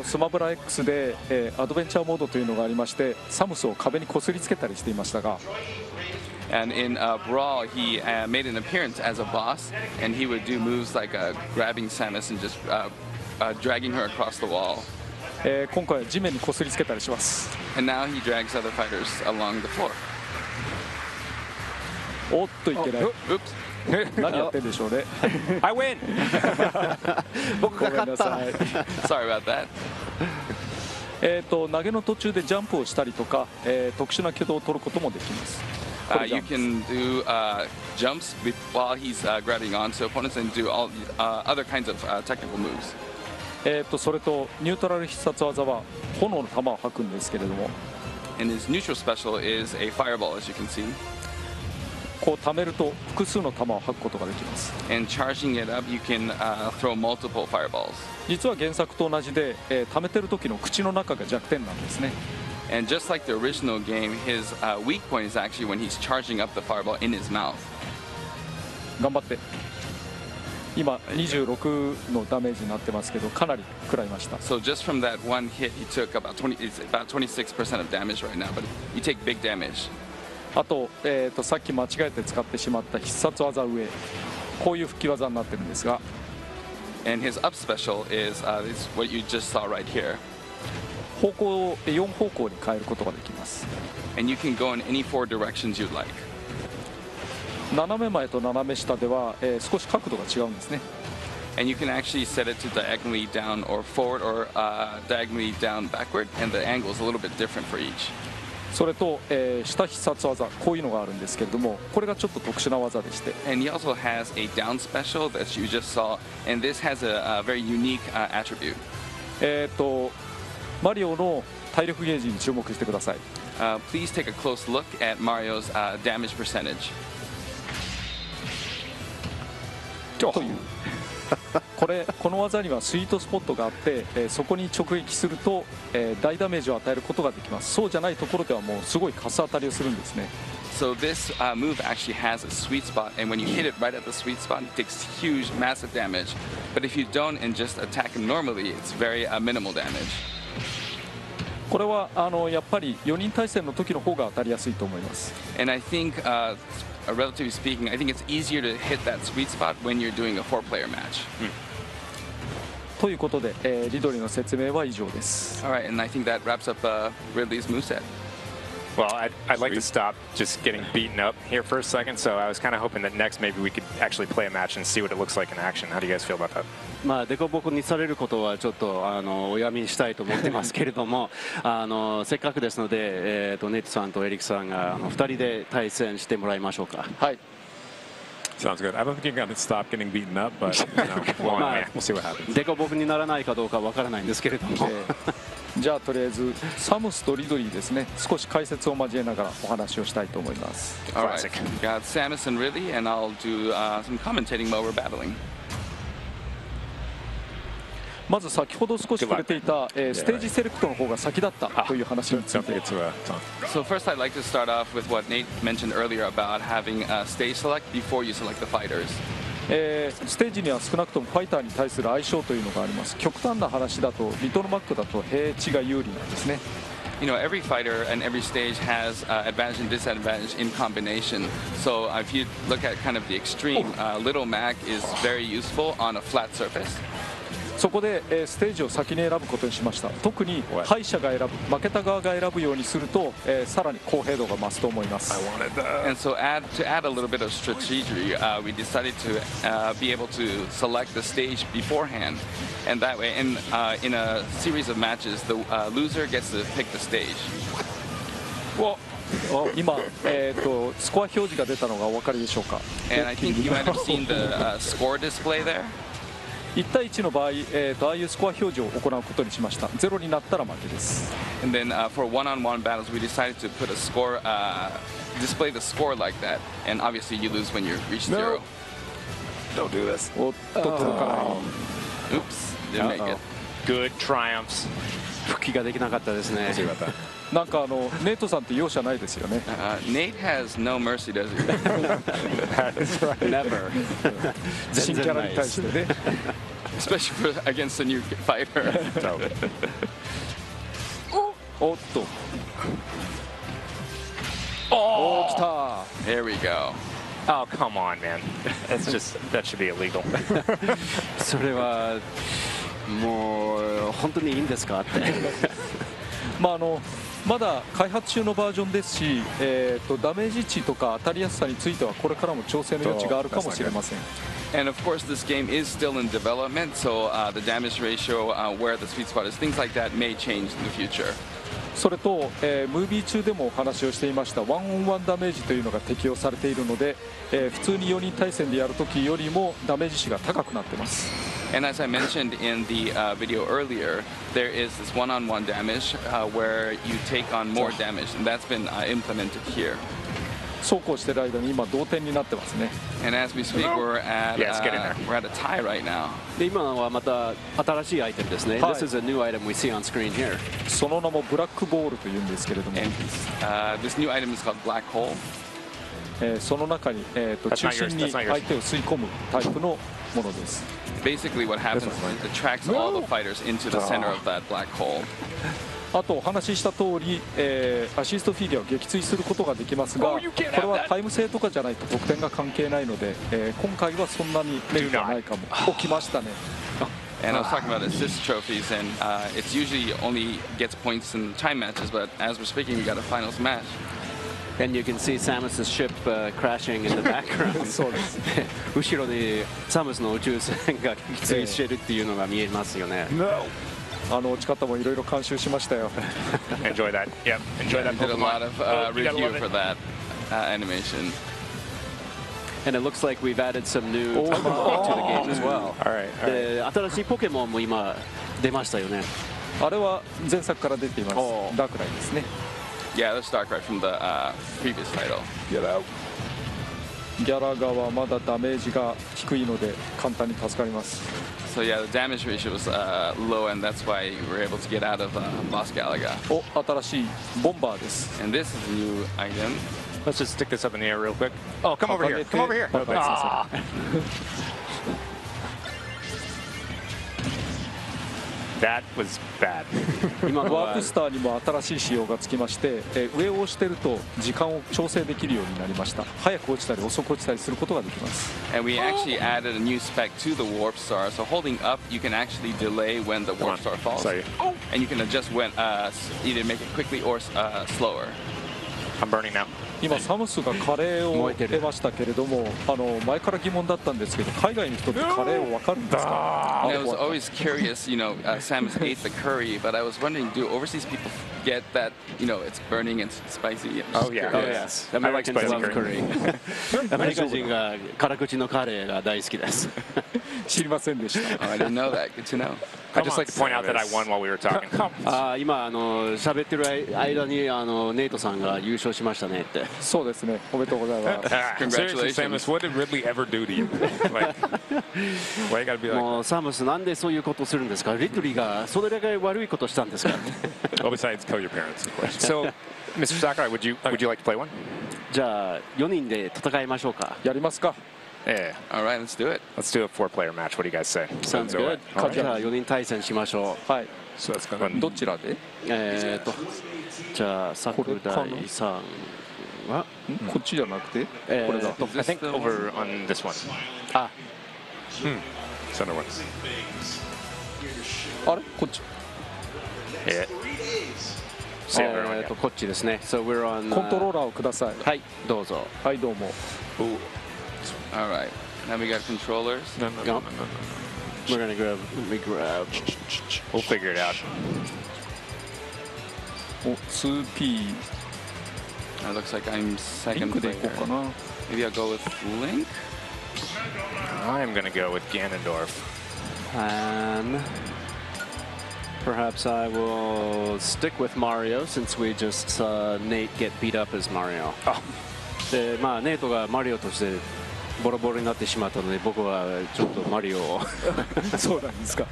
スマブラ X で、アドベンチャーモードというのがありまして、サムスを壁にこすりつけたりしていましたが、And in Brawl, he made an appearance as a boss, and he would do moves like grabbing Samus and just dragging her across the wall. 今回は地面にこすりつけたりします。And now he drags other fighters along the floor. おっといけない。何やってんでしょうね。I win! 僕が勝った。Sorry about that. 投げの途中でジャンプをしたりとか、特殊な挙動を取ることもできます。You can do jumps while he's grabbing onto opponents and do all other kinds of technical moves. それとニュートラル必殺技は炎の玉を吐くんですけれども。And his neutral special is a fireball, as you can see. こう溜めると複数の玉を吐くことができます。And charging it up, you can throw multiple fireballs. 実は原作と同じで、溜めてる時の口の中が弱点なんですね。And just like the original game, his weak point is actually when he's charging up the fireball in his mouth. 頑張って。今26のダメージになってますけど、かなり食らいました。So just from that one hit, he took about 26% of damage right now, but you take big damage. あと、さっき間違えて使ってしまった必殺技上、こういう復帰技になってるんですが、And his up special is what you just saw right here. 方向を4方向に変えることができます。And you can go in any 4 directions you'd like. 斜め前と斜め下では、少し角度が違うんですね。And you can actually set it to diagonally down or forward or diagonally down backward, and the angle is a little bit different for each. それと、下必殺技、こういうのがあるんですけれども、これがちょっと特殊な技でして。And he also has a down special that you just saw, and this has a very unique attribute. マリオの体力ゲージに注目してください。Please take a close look at Mario's damage percentage. というこの技にはスイートスポットがあって、そこに直撃すると、大ダメージを与えることができます。そうじゃないところではもうすごいカス当たりをするんですね。So this move actually has a sweet spot, and when you hit it right at the sweet spot, it takes huge, massive damage. But if you don't and just attack him normally, it's very minimal damage. これはやっぱり4人対戦の時の方が当たりやすいと思います。And I think, relatively speaking, I think it's easier to hit that sweet spot when you're doing a 4-player match. ということで、リドリーの説明は以上です。All right, and I think that wraps up Ridley's moveset. Well, I'd like to stop just getting beaten up here for a second, so I was kind of hoping that next maybe we could actually play a match and see what it looks like in action. How do you guys feel about that? まあデコボコにされることはちょっとおやみにしたいと思ってますけれどもせっかくですので、ネイトさんとエリックさんが2人で対戦してもらいましょうか。はい。Sounds good. I don't think you're going to stop getting beaten up, but we'll see what happens. デコボコにならないかどうかわからないんですけれども。じゃあとりあえずサムスとリドリーですね、少し解説を交えながらお話をしたいと思います。All right, got Samus and Ridley, and I'll do some commentating while we're battling. まず先ほど少し触れていた、ステージセレクトの方が先だったという話について。So first, I'd like to start off with what Nate mentioned earlier about having stage select before you select the fighters. ステージには少なくともファイターに対する相性というのがあります。極端な話だとリトルマックだと平地が有利なんですね。You know, every fighter and every stage has advantage and disadvantage in combination. So if you look at kind of the extreme, Little Mac is very useful on a flat surface. そこで、ステージを先に選ぶことにしました。特に敗者が選ぶ、負けた側が選ぶようにすると、さらに公平度が増すと思います。And so to add a little bit of strategy, we decided to be able to select the stage beforehand, and that way, in a series of matches, the loser gets to pick the stage. お、今、スコア表示が出たのがお分かりでしょうか。 And I think you might have seen the score display there. 1対1の場合、ああいうスコア表示を行うことにしました。0になったら負けです。 And then for one-on-one battles, we decided to put a score, display the score like that. And obviously, you lose when you reach 0. Don't do this. おっと届かない。 Oops, didn't make it. Good triumphs. 復帰ができなかったですね。なんかネイトさんって容赦ないですよね。Nate has no mercy, does he? That is right. Never. 新キャラに対してね。Especially for, against a new fighter. おっと。おー、来た。 There we go. Oh, come on, man. That's just, that should be illegal. それはもう本当にいいんですかって。まだ開発中のバージョンですし、ダメージ値とか当たりやすさについてはこれからも調整の余地があるかもしれません。 And of course, this game is still in development, so the damage ratio, where the sweet spot is, things like that may change in the future. それと、ムービー中でもお話をしていましたワンオンワンダメージというのが適用されているので、普通に4人対戦でやるときよりもダメージ値が高くなっています。 And as I mentioned in the video earlier, there is this one-on-one damage where you take on more damage, and that's been implemented here. そうこうしている間に今同点になってますね。 And as we speak, we're at a tie right now. で今のはまた新しいアイテムですね。This is a new item we see on screen here. その名もブラックボールというんですけれども。 And this new item is called Black Hole. その中に、中心に相手を吸い込むタイプのものです。 Basically, what happens is it tracks all the fighters into the center of that black hole. あとお話しした通り、アシストフィギュアを撃墜することができますが、これはタイム制とかじゃないと得点が関係ないので、今回はそんなにメリットはないかも。起きましたね。 And I was talking about assist trophies, and it's usually only gets points in time matches, but as we're speaking, we got a finals match. And you can see Samus's ship crashing in the background. そうです。後ろにサムスの宇宙船が撃墜してるっていうのが見えますよね。落ち方もいろいろ監修しましたよ。Enjoy that. Yep. Enjoy that. We did a lot of review for that animation. And it looks like we've added some new Pokemon to the game as well. で新しいポケモンも今出ましたよね。あれは前作から出ています。ダークライですね。 Yeah, that's Darkrai from the previous title. Get out. ギャラガはまだダメージが低いので簡単に助かります。 So yeah, the damage ratio was low, and that's why we were able to get out of Lost Galaga. お、新しいボンバーです。 And this is a new item. Let's just stick this up in the air real quick. Oh, come over here. Come over here. Ah. That was bad. ワープスターにも新しい仕様がつきまして、上を押してると時間を調整できるようになりました。早く落ちたり遅く落ちたりすることができます。 And we actually added a new spec to the Warp Star. So holding up, you can actually delay when the Warp Star falls. And you can adjust when either make it quickly or slower. I'm burning now. 今サムスがカレーを得ましたけれども、前から疑問だったんですけど、海外の人ってカレーを分かるんですか？ I was always curious, you know, Samus ate the curry, but I was wondering, do overseas people get that, you know, it's burning and spicy? Oh yeah, yes. Americans love curry. アメリカ人が辛口のカレーが大好きです。知りませんでした。 I didn't know that. Good to know. I'd just like to point out that I won while we were talking. 今喋ってる間にネイトさんが優勝しましたねって。そうですね。おめでとうございます。Seriously, Samus, what did Ridley ever do to you? Like, why you gotta be like? もうサムスなんでそういうことするんですか？リドリーがそれだけ悪いことしたんですか？ Well, besides kill your parents, of course. So, Mr. Sakurai, would you like to play one? じゃあ4人で戦いましょうか。やりますか。Yeah. All right, let's do it. Let's do a 4-player match. What do you guys say? Sounds good. じゃあ4人対戦しましょう。はい。So that's gonna. どちらで？じゃあ桜井さんはこっちじゃなくてこれだと。I think over on this one. あ、center one. あれこっち。こっちですね。So we're on. コントローラーをください。はい、どうぞ。はい、どうも。 All right. Now we got controllers. No. We're gonna grab. We'll figure it out. お、2P。looks like I'm second リンクでいこうかな。 Maybe I'll go with Link. I'm gonna go with Ganondorf. And perhaps I will stick with Mario since we just saw Nate get beat up as Mario. で、まあネイトがマリオとしてボロボロになってしまったので、僕はちょっとマリオを。そうなんですか。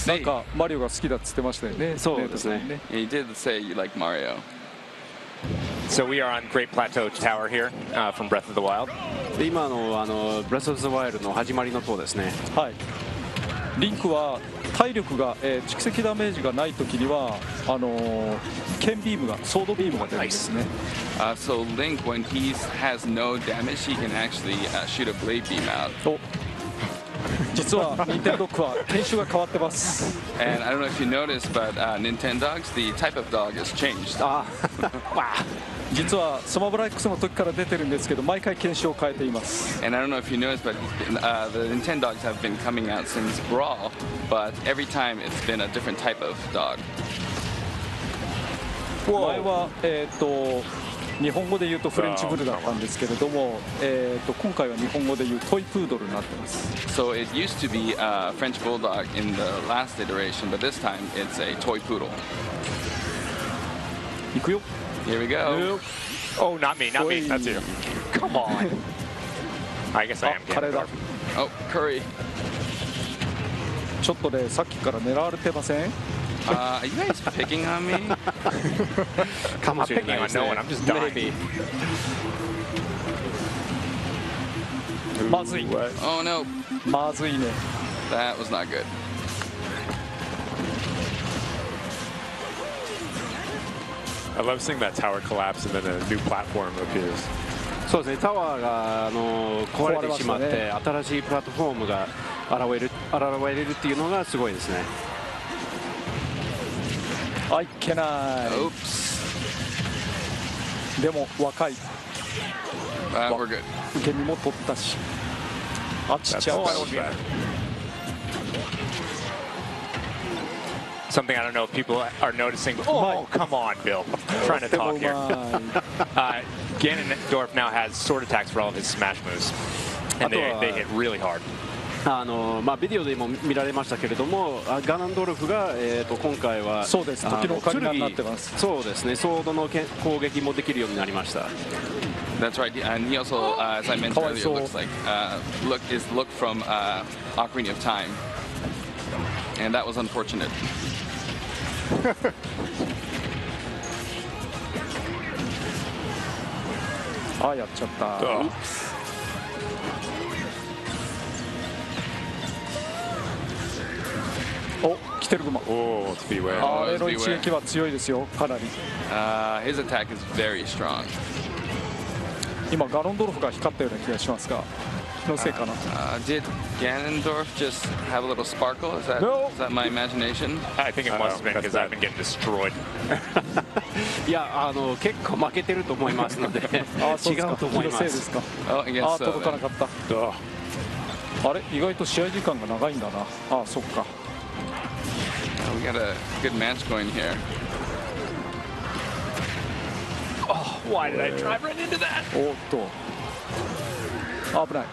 なんかマリオが好きだっつってましたよね。そうですね。He did say you like Mario. So we are on Great Plateau Tower here from Breath of the Wild. で今のBreath of the Wild の始まりの塔ですね。はい。リンクは体力が、蓄積ダメージがないときには剣ビームがソードビームが出るんですね。So Link, when he has no damage, he can actually shoot a blade beam out. 実は任天堂は研修が変わってます。And I don't know if you noticed, but Nintendogs, the type of dog has changed. 実はスマブラ X の時から出てるんですけど、毎回研修を変えています。And I don't know if you noticed, but the Nintendogs have been coming out since Brawl, but every time it's been a different type of dog. 前は日本語で言うとフレンチブルだったんですけれども、今回は日本語で言うトイプードルになってます。So it used to be a French bulldog in the last iteration, but this time it's a toy poodle. いくよ。Here we go. Oh, not me, not me. That's you. Come on. I guess I am. カレーだ。Oh, curry. ちょっとね、さっきから狙われてません？Are you guys picking on me? I'm not picking on no one. I'm just dying. まずい。Oh no. まずいね。That was not good. I love seeing that tower collapse and then a new platform appears. そうですね。タワーが壊れてしまって、新しいプラットフォームが現れるっていうのがすごいですね。いけない。でも若い。We're good. 受け身も取ったし。あっちちゃう。Something I don't know if people are noticing. Oh, come on, Bill. I'm trying to talk here. Ganondorf now has sword attacks for all of his smash moves, and they hit really hard. ビデオでも見られましたけれども、ガナンドルフが、今回はそうです。時の鍵になってます。そうですね。ソードの攻撃もできるようになりました。That's right. And he also, as I mentioned earlier, looks like look from Ocarina of Time, and that was unfortunate. やっちゃった。お、来てるグマ。あれの一撃は強いですよ、かなり。His attack is very strong. 今ガロンドルフが光ったような気がしますが、気のせいかな。Did Ganondorf just have a little sparkle? Is that my imagination? I think it must have been because I've been getting destroyed. いや、結構負けてると思いますので、違うと思います。届かなかった。あれ、意外と試合時間が長いんだな。そっか。We got a good match going here. Oh, why did I drive right into that? おっと。危ない。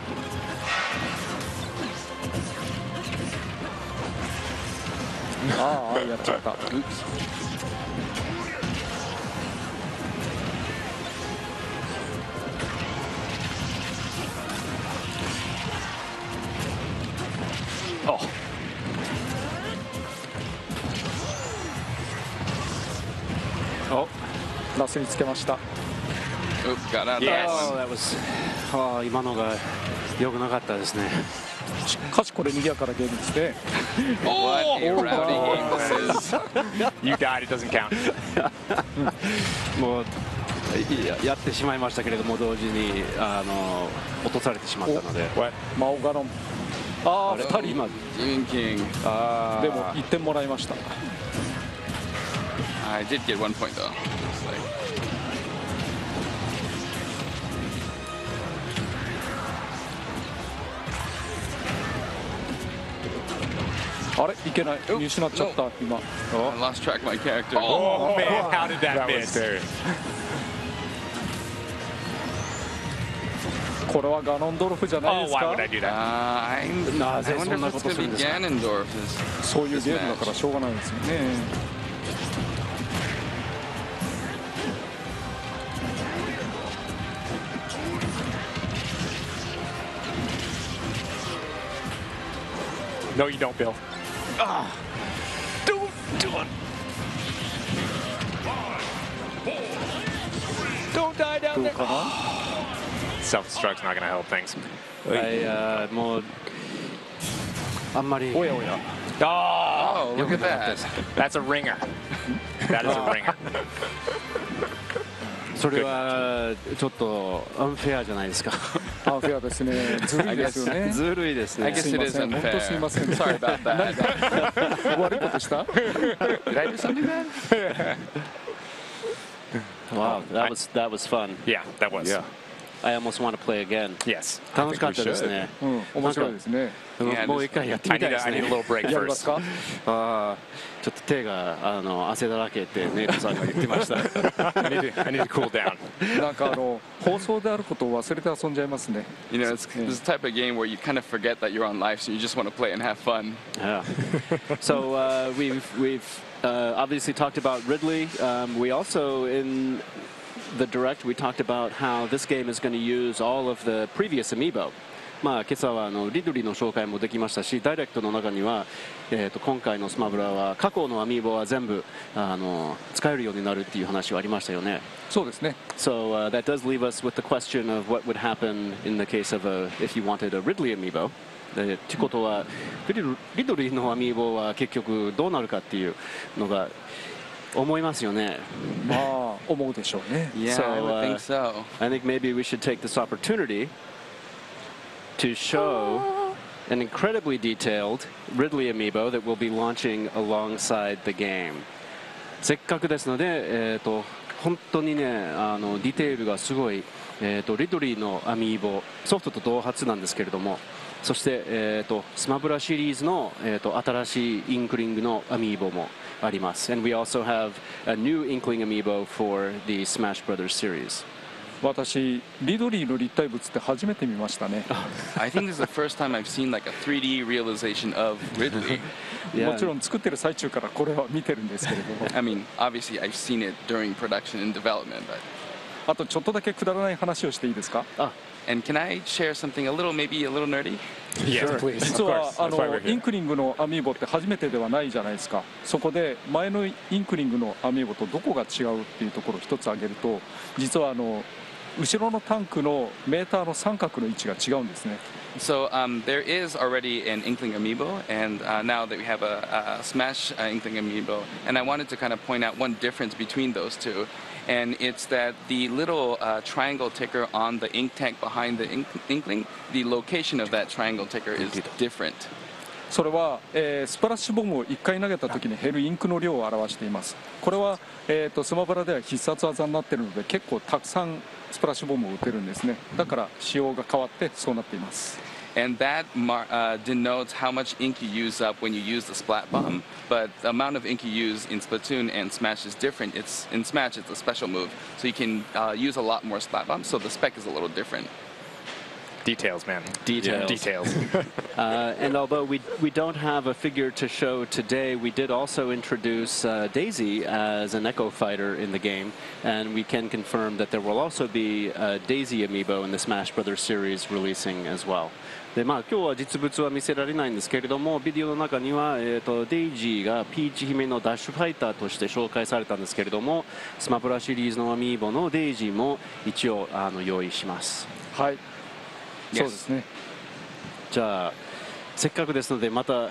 やっちゃった。ラスにつけました。今のが良くなかったですね。しかしこれ賑やかなゲームですね。What a rowdy game this is. You died, it doesn't count. もうやってしまいましたけれども、同時に落とされてしまったので。マオガロン。2人。今Demon King. でも1点もらいました。I did get 1 point though. あれいけない。見失っちゃった今。I lost track of my character. Oh man, how did that miss? これはガノンドルフじゃないですか。 why would I do that? I wonder if it's going to be Ganondorf. そういうゲームだからしょうがないですよね。No, you don't, Bill. Don't do it. Don't die down there. Self-destruct's not going to help things. もうあんまり。おやおや。Oh, look at that. That's a ringer. That is a ringer. それはちょっとアンフェアじゃないですか。アンフェアですね。ずるいですよね。ずるいですね。I guess it is unfair. 本当すみません。 Sorry about that. 何か悪いことした？ Did I do something bad? Wow, that was fun. Yeah, that was. Yeah. I almost want to play again. Yes. 楽しかったですね。面白いですね。もう一回やってみたいですね。 I need a little break やりますか？ ああ、ちょっと手が汗だらけってネイトさんが言ってました。I need to cool down. なんか放送であることを忘れて遊んじゃいますね。You know, it's this type of game where you kind of forget that you're on live, so you just want to play and have fun. Yeah. So we've obviously talked about Ridley. We also in the direct we talked about how this game is going to use all of the previous amiibo. まあ今朝はリドリーの紹介もできましたし、ダイレクトの中には、今回のスマブラは過去のアミーボは全部使えるようになるっていう話はありましたよね。そうですね。So that does leave us with the question of what would happen in the case of if you wanted a Ridley amiibo. ってことはリドリーのアミーボは結局どうなるかっていうのが思いますよね。まあ思うでしょうね。Yeah, I would think so. I think maybe we should take this opportunity to show an incredibly detailed Ridley amiibo that will be launching alongside the game. せっかくですので、本当にね、ディテールがすごい、リドリーのアミーボ、ソフトと同発なんですけれども、そして、スマブラシリーズの、新しいインクリングのアミーボもあります。And we also have a new Inkling amiibo for the Smash Brothers series. 私リドリーの立体物って初めて見ましたね。I think this is the first time I've seen like a 3D realization of Ridley. もちろん作ってる最中からこれは見てるんですけれども。I mean, obviously I've seen it during production and development, but. あとちょっとだけくだらない話をしていいですか？ And can I share something a little, maybe a little nerdy? Yes, please. 実はインクリングのアミーボって初めてではないじゃないですか。そこで前のインクリングのアミーボとどこが違うっていうところを一つ挙げると、実は後ろのタンクのメーターの三角の位置が違うんですね。So there is already an Inkling amiibo, and now that we have a Smash Inkling amiibo, and I wanted to kind of point out one difference between those two, and it's that the little triangle ticker on the ink tank behind the Inkling, the location of that triangle ticker is different. それは、スプラッシュボムを1回投げた時に減るインクの量を表しています。これは、スマブラでは必殺技になっているので結構たくさんスプラッシュボムを打てるんですね。だから仕様が変わってそうなっています。And that denotes how much ink you use up when you use the splat bomb. But the amount of ink you use in Splatoon and Smash is different. In Smash, it's a special move, so you can use a lot more splat bombs. So the spec is a little different. Details, man. Details. Details. And although we don't have a figure to show today, we did also introduce Daisy as an Echo Fighter in the game, and we can confirm that there will also be a Daisy amiibo in the Smash Brothers series releasing as well. で今日は実物は見せられないんですけれども、ビデオの中には、デイジーがピーチ姫のダッシュファイターとして紹介されたんですけれども、スマブラシリーズのアミーボのデイジーも一応用意します。はい。そうですね。じゃあせっかくですのでまた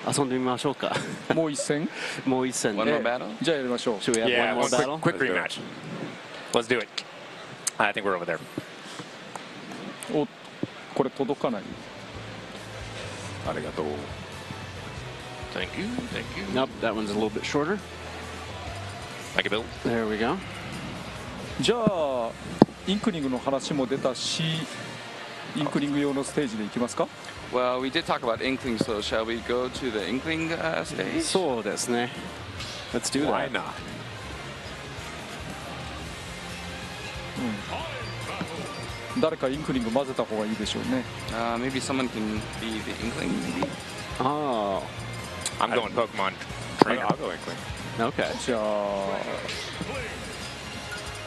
遊んでみましょうか。もう一戦？もう一戦。One more battle? じゃあやりましょう。Should we have one more battle? Quick rematch. Let's do it. I think we're over there. お、これ届かない。ありがとう。Thank you. Thank you. Nope, that one's a little bit shorter. Thank you, Bill. There we go. じゃあインクリングの話も出たし、インクリング用のステージでいきますか？ Well, we did talk about Inkling, so shall we go to the Inkling stage? そうですね。Let's do that. Why not? 誰かインクリング混ぜた方がいいでしょうね。Maybe someone can be the Inkling, maybe? Oh. I'm going Pokemon trainer. I'll go Inkling. Okay. じゃあ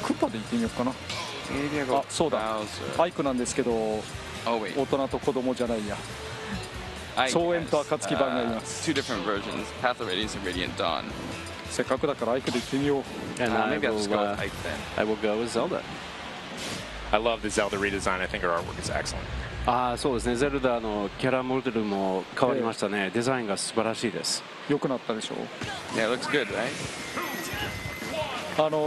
クッパで行ってみようかな。あ、そうだ。アイクなんですけど、大人と子供じゃないや。総園と暁版がいます。 Two different versions, Path of Radiance and Radiant Dawn. せっかくだからアイクで行ってみよう。 And maybe I'll just go with Ike then. I will go with Zelda. I love the Zelda redesign. I think her artwork is excellent. そうですね。ゼルダのキャラモデルも変わりましたね。デザインが素晴らしいです。良くなったでしょう。 Yeah, it looks good, right?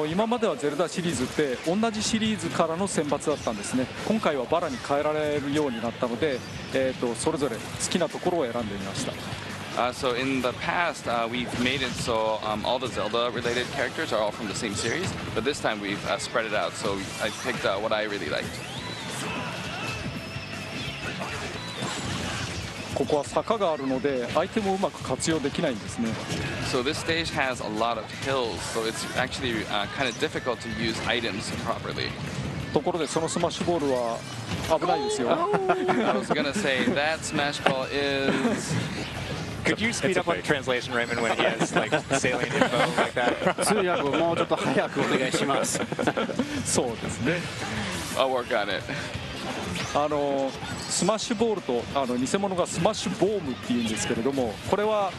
今まではゼルダシリーズって同じシリーズからの選抜だったんですね。今回はバラに変えられるようになったので、それぞれ好きなところを選んでみました。So in the past, we've made it so all the Zelda-related characters are all from the same series, but this time we've spread it out. So I picked what I really liked. ここは坂があるのでアイテムをうまく活用できないんですね。 So this stage has a lot of hills, so it's actually kind of difficult to use items properly. ところでそのスマッシュボールは危ないですよ。I was gonna say that smash ball is. Could you speed up on the translation, Raymond, when he has like salient info like that? 通訳をもうちょっと早くお願いします。そうですね。 I'll work on it. スマッシュボールと偽物がスマッシュボームっていうんですけれども、これは、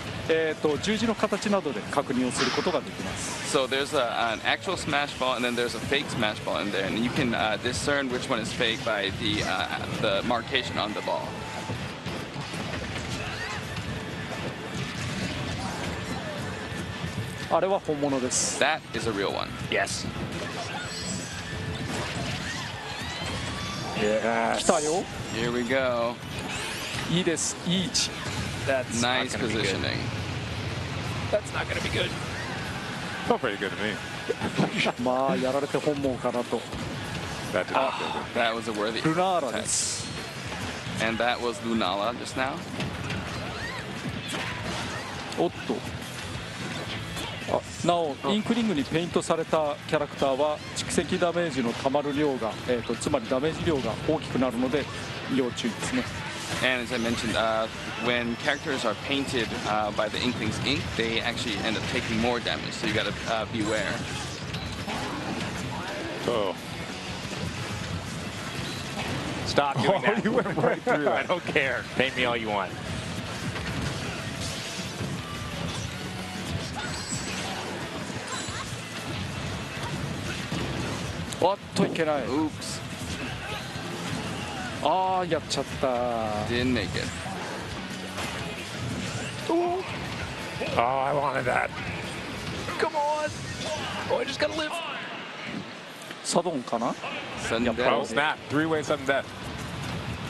十字の形などで確認をすることができます。 So there's an actual smash ball and then there's a fake smash ball in there, and you can discern which one is fake by the markation on the ball. あれは本物です。 That is a real one. Yes. 来たよ。 Here we go. いいです。いい位置。 That's nice not gonna be good. positioning. That's not going to be good. Felt pretty good to me. まあやられて本望かなと。 That did not feel good. That was a worthy ルナーラで test. す。 And that was Lunala just now. おっと。なおインクリングにペイントされたキャラクターは蓄積ダメージのたまる量が、つまりダメージ量が大きくなるので要注意ですね。 And as I mentioned, when characters are painted by the Inkling's ink, they actually end up taking more damage, so you gotta beware. Oh. Stop doing that. You went right through I that. don't care. Paint me all you want. おっといけない。 Oops. ああやっちゃった。 Didn't make it. Oh, I wanted that. Come on. Oh, I just gotta live. サドンかな。 Sudden Oh, death. snap. Three-way sudden death.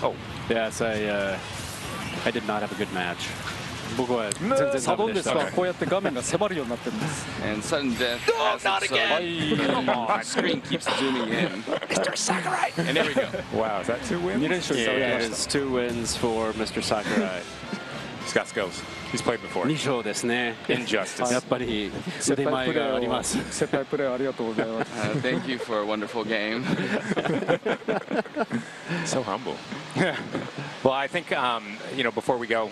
Oh. Yes, I did not have a good match. 僕は全然サドンですがダメでした。こうやって画面が迫るようになってるんです。 And sudden death. Not again. Come on. Screen keeps zooming in. Mr. Sakurai. And there we go. Wow, is that 2 wins? 2連勝いただき Yeah, まし it's 2 wins for Mr. Sakurai. He's got skills. He's played before. 2勝ですね。 Injustice. やっぱりた。腕前があります。接待プレーありがとうございます。Thank you for a wonderful game. So humble. Well, I think, before we go,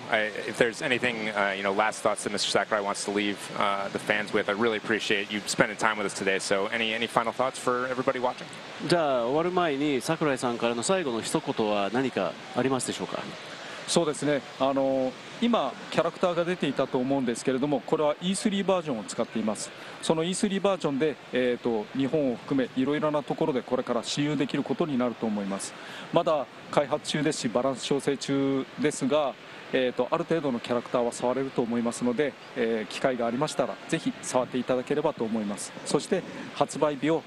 if there's anything, last thoughts that Mr. Sakurai wants to leave the fans with, I really appreciate you spending time with us today. So any final thoughts for everybody watching? じゃあ終わる前に桜井さんからの最後の一言は何かありますでしょうか。そうですね。今キャラクターが出ていたと思うんですけれども、これは E3 バージョンを使っています。その E3 バージョンで、日本を含めいろいろなところでこれから使用できることになると思います。まだ開発中ですしバランス調整中ですが、ある程度のキャラクターは触れると思いますので、機会がありましたらぜひ触っていただければと思います。そして発売日を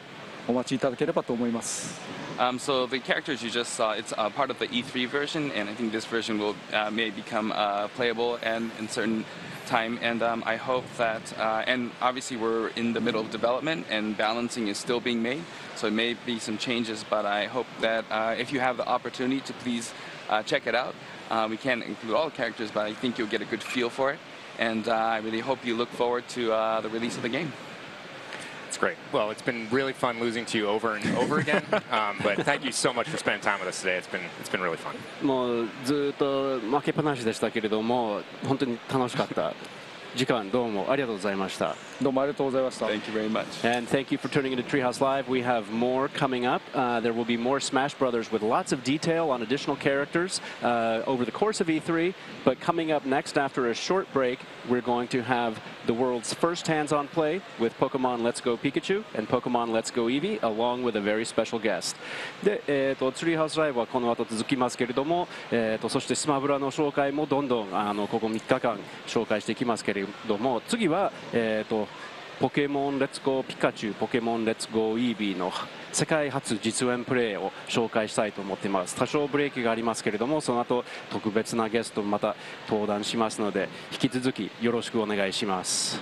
お待ちいただければと思います。So the characters you just saw, it's part of the E3 version, and I think this version will may become playable and in certain time. And I hope that, and obviously we're in the middle of development, and balancing is still being made. So it may be some changes, but I hope that if you have the opportunity to please check it out. We can't include all the characters, but I think you'll get a good feel for it. And I really hope you look forward to the release of the game. That's great. Well, it's been really fun losing to you over and over again. But thank you so much for spending time with us today. It's been really fun. もうずっと負けっぱなしでしたけれども、本当に楽しかった時間どうもありがとうございました。どうもありがとうございました。 Thank you very much. And thank you for tuning into Treehouse Live. We have more coming up. There will be more Smash Brothers with lots of detail on additional characters over the course of E3. But coming up next, after a short break, we're going to have the world's first hands-on play with Pokemon Let's Go Pikachu and Pokemon Let's Go Eevee, along with a very special guest. で、Treehouse Live はこの後続きますけれども、そしてスマブラの紹介もどんどんここ3日間紹介していきますけれども、次はポケモンレッツゴーピカチュウ、ポケモンレッツゴーイービーの世界初実演プレイを紹介したいと思っています。多少ブレーキがありますけれども、その後特別なゲストまた登壇しますので、引き続きよろしくお願いします。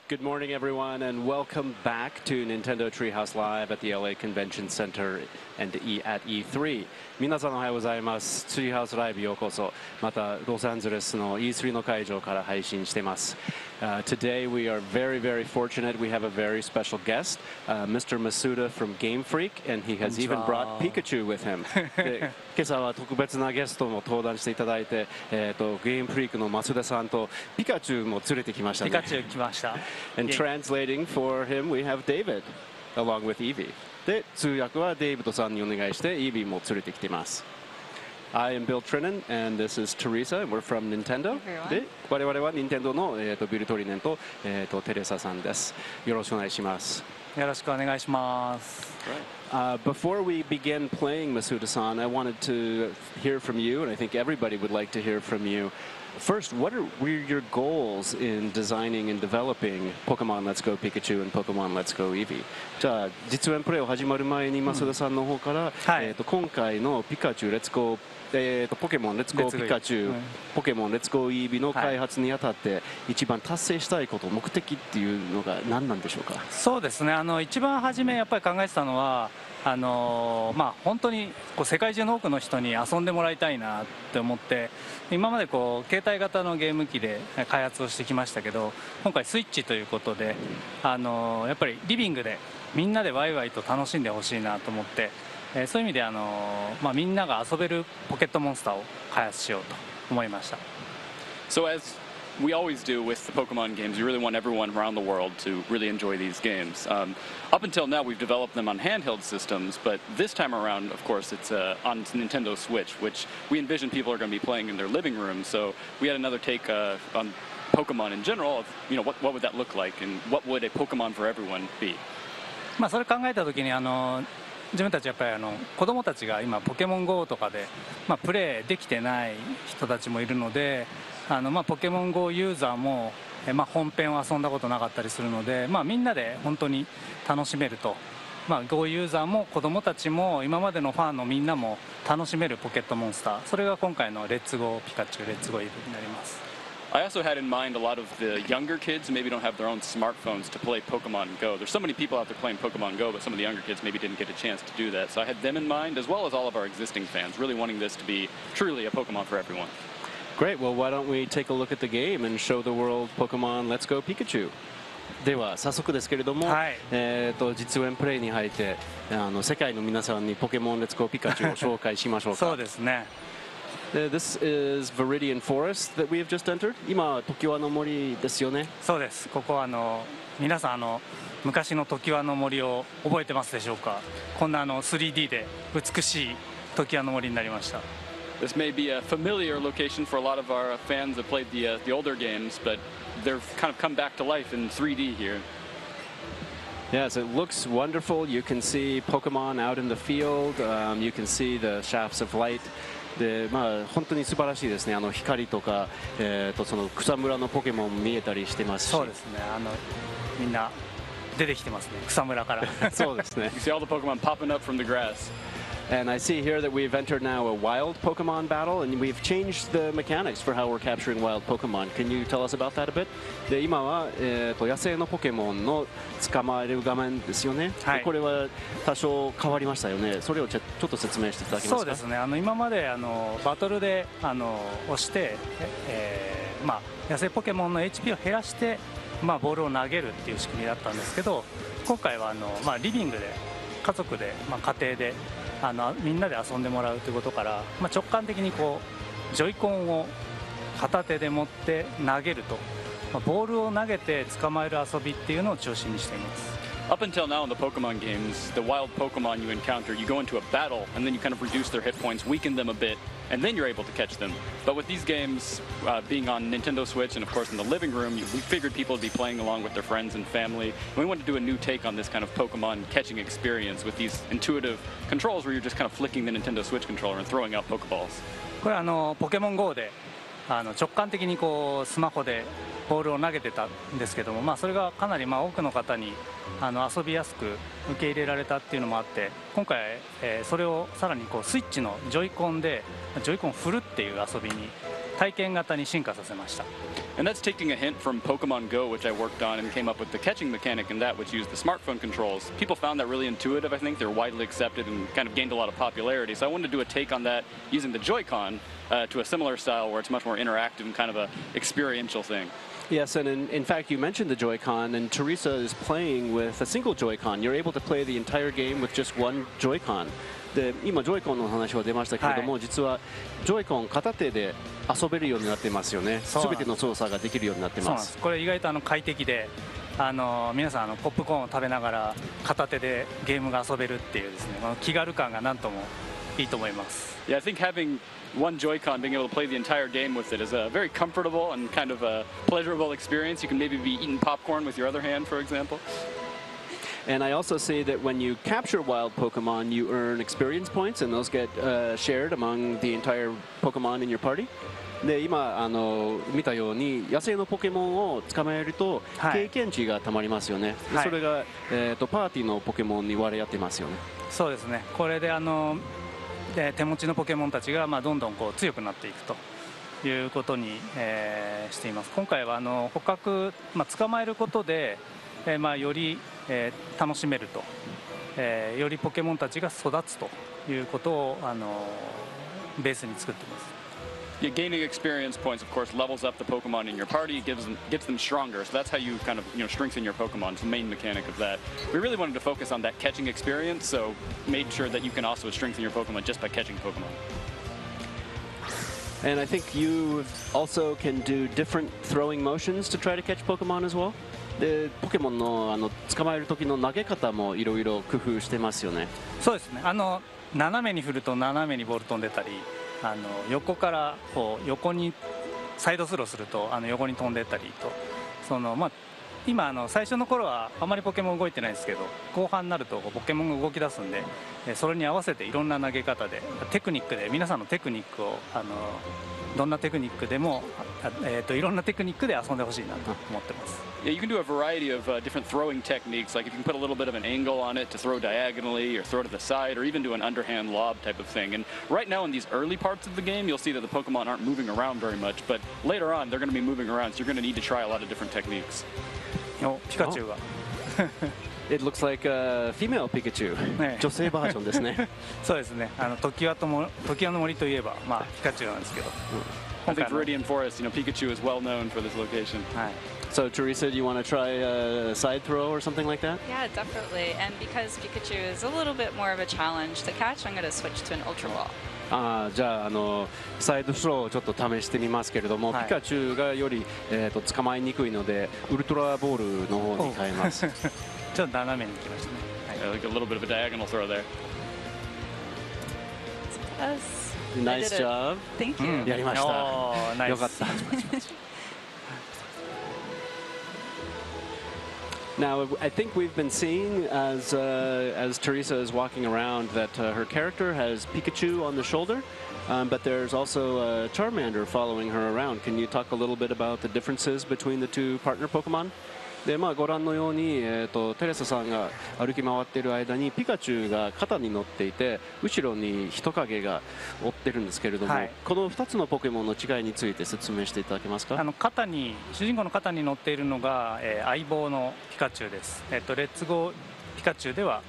Good morning, everyone, and welcome back to Nintendo Treehouse Live at the LA Convention Center and at E3. 皆さんおはようございます。ツリーハウスライブようこそ。またロサンゼルスの E3 の会場から配信しています。Today we are very, very fortunate. We have a very special guest, Mr. Masuda from Game Freak, and he has even brought Pikachu with him. 今朝は特別なゲストも登壇していただいて、ゲームフリークの増田さんとピカチュウも連れてきましたね。ピカチュウ来ました。And translating for him, we have David, along with Evie. で、通訳はデイビッドさんにお願いして、イービーも連れてきています。I am Bill Trinan, and this is Teresa, and we're from Nintendo. で、我々は Nintendo の、ビル・トリネンと、テレサさんです。よろしくお願いします。よろしくお願いします。Before we begin playing Masuda-san, I wanted to hear from you, and I think everybody would like to hear from you. First, were your goals in designing and developing Pokemon Let's Go Pikachu and Pokemon Let's Go Eevee? じゃあ実演プレイを始まる前に増田さんの方から、今回のピカチュウ Let's Go ポケモン Let's Go ピカチュウ、ポケモン Let's Go Eevee の開発にあたって一番達成したいこと、目的っていうのが何なんでしょうか。そうですね。一番初めやっぱり考えてたのは。本当に世界中の多くの人に遊んでもらいたいなって思って今まで携帯型のゲーム機で開発をしてきましたけど今回スイッチということでやっぱりリビングでみんなでワイワイと楽しんでほしいなと思ってそういう意味でみんなが遊べるポケットモンスターを開発しようと思いました。So as we always do with the Pokemon games, we really want everyone around the world to really enjoy these games. Up until now, we've developed them on handheld systems, but this time around, of course, it's on Nintendo Switch, which we envision people are going to be playing in their living room. So we had another take on Pokemon in general of, what would that look like, and what would a Pokemon for everyone be? それ考えたときに自分たちやっぱり子どもたちが今ポケモン GO とかでプレイできてない人たちもいるのでポケモン GO ユーザーも本編を遊んだことなかったりするのでみんなで本当に楽しめるとGO ユーザーも子どもたちも今までのファンのみんなも楽しめるポケットモンスターそれが今回のレッツゴーピカチュウレッツゴーイーブになります。I also had in mind a lot of the younger kids who maybe don't have their own smartphones to play Pokemon Go. There's so many people out there playing Pokemon Go, but some of the younger kids maybe didn't get a chance to do that. So I had them in mind, as well as all of our existing fans, really wanting this to be truly a Pokemon for everyone. Great. Well, why don't we take a look at the game and show the world Pokemon Let's Go Pikachu? では早速ですけれども、実演プレイに入って世界の皆さんにポケモン Let's Go Pikachu を紹介しましょうか。そうですね。This is Viridian Forest that we have just entered. 今、常盤の森ですよね。そうです。ここは皆さん昔の常盤の森を覚えてますでしょうか。こんな3D で美しい常盤の森になりました。This may be a familiar location for a lot of our fans that played the older games, but they've kind of come back to life in 3D here. Yes, it looks wonderful. You can see Pokemon out in the field. You can see the shafts of light. で本当に素晴らしいですね。光とか、その草むらのポケモン見えたりしてますし。そうですね。みんな出てきてますね。草むらから。そうですね。You see all the Pokemon popping up from the grass. And I see here that we've entered now a wild Pokemon battle, and we've changed the mechanics for how we're capturing wild Pokemon. Can you tell us about that a bit? で今は、野生のポケモンの捕まえる画面ですよね。これは多少変わりましたよね。それをちょっと説明していただけますか。そうですね。今までバトルで押して、野生ポケモンの HP を減らして、ボールを投げるっていう仕組みだったんですけど、今回はリビングで家族で、家庭でみんなで遊んでもらうということから、直感的にジョイコンを片手で持って投げると、ボールを投げて捕まえる遊びっていうのを中心にしています。Up until now in the Pokemon games, the wild Pokemon you encounter, you go into a battle and then you kind of reduce their hit points, weaken them a bit, and then you're able to catch them. But with these games being on Nintendo Switch and of course in the living room, we figured people would be playing along with their friends and family. And we wanted to do a new take on this kind of Pokemon catching experience with these intuitive controls where you're just kind of flicking the Nintendo Switch controller and throwing out Pokeballs. これポケモン GO で直感的にスマホでボールを投げてたんですけども、それがかなり多くの方に遊びやすく受け入れられたっていうのもあって、今回、それをさらにスイッチのジョイコンでジョイコンを振るっていう遊びに体験型に進化させました。And that's taking a hint from Pokemon Go, which I worked on and came up with the catching mechanic in that, which used the smartphone controls. People found that really intuitive, I think. They're widely accepted and kind of gained a lot of popularity. So I wanted to do a take on that using the Joy-Con to a similar style where it's much more interactive and kind of a experiential thing. Yes, and in fact, you mentioned the Joy-Con, and Teresa is playing with a single Joy-Con. You're able to play the entire game with just one Joy-Con. で今、ジョイコンの話が出ましたけれども、実はジョイコン片手で遊べるようになってますよね。すべての操作ができるようになってます。これ意外と快適で、皆さんポップコーンを食べながら片手でゲームが遊べるっていうですね、この気軽感がなんともいいと思います。Yeah, I think having one Joy-Con, being able to play the entire game with it, is a very comfortable and kind of a pleasurable experience. You can maybe be eating popcorn with your other hand, for example. And I also see that when you capture wild Pokemon, you earn experience points, and those get shared among the entire Pokemon in your party. で今見たように野生のポケモンを捕まえると経験値がたまりますよね。それがパーティーのポケモンに割り当てますよね。そうですね。これで手持ちのポケモンたちがどんどん強くなっていくということにしています。今回は捕獲捕まえることでより楽しめると、よりポケモンたちが育つということをベースに作っています。Yeah, gaining experience points, of course, levels up the Pokemon in your party, gets them stronger. So that's how you kind of strengthen your Pokemon. It's the main mechanic of that. We really wanted to focus on that catching experience, so made sure that you can also strengthen your Pokemon just by catching Pokemon. And I think you also can do different throwing motions to try to catch Pokemon as well. でポケモンの捕まえる時の投げ方もいろいろ工夫してますよね。そうですね。斜めに振ると斜めにボール飛んでたり、横から横にサイドスローすると横に飛んでったりと、今最初の頃はあまりポケモン動いてないですけど、後半になるとポケモンが動き出すんで、それに合わせていろんな投げ方でテクニックで皆さんのテクニックをどんなテクニックでもいろんなテクニックで遊んでほしいなと思ってます。Yeah, you can do a variety of different throwing techniques. Like if you can put a little bit of an angle on it to throw diagonally or throw to the side or even do an underhand lob type of thing. And right now in these early parts of the game, you'll see that the Pokemon aren't moving around very much. But later on, they're going to be moving around, so you're going to need to try a lot of different techniques. ピカチュウが。It looks like a female Pikachu. 女性バージョンですね。そうですね。時輪の森といえばピカチュウなんですけど。I think Viridian Forest, Pikachu is well known for this location. So Teresa, do you want to try a side throw or something like that? Yeah, definitely. And because Pikachu is a little bit more of a challenge to catch, I'm going to switch to an Ultra Ball. じゃあサイドスローをちょっと試してみますけれども、ピカチュウがより捕まえにくいのでウルトラボールの方に変えます。ちょっと斜めに行きましたね。Like a little bit of a diagonal throw there. Nice job. Thank you. やりました。よかった。Now, I think we've been seeing as Teresa is walking around that her character has Pikachu on the shoulder, but there's also Charmander following her around. Can you talk a little bit about the differences between the two partner Pokemon? でご覧のように、テレサさんが歩き回っている間にピカチュウが肩に乗っていて後ろに人影が追ってるんですけれども、この2つのポケモンの違いについて説明していただけますか。主人公の肩に乗っているのが、相棒のピカチュウです。レッツゴーピカチュウでは、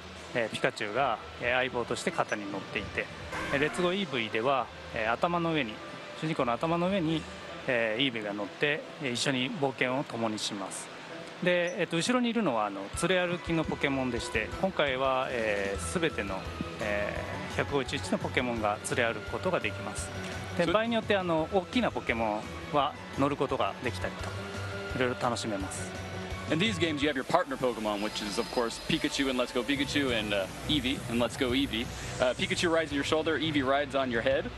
ピカチュウが、相棒として肩に乗っていて、レッツゴー EV では、主人公の頭の上に、EV が乗って一緒に冒険を共にします。で後ろにいるのは連れ歩きのポケモンでして、今回は全ての151のポケモンが連れ歩くことができます。で場合によって大きなポケモンは乗ることができたりといろいろ楽しめます。In these games, you have your partner Pokemon, which is, of course, Pikachu and Let's Go Pikachu and Eevee and Let's Go Eevee. Pikachu rides on your shoulder, Eevee rides on your head.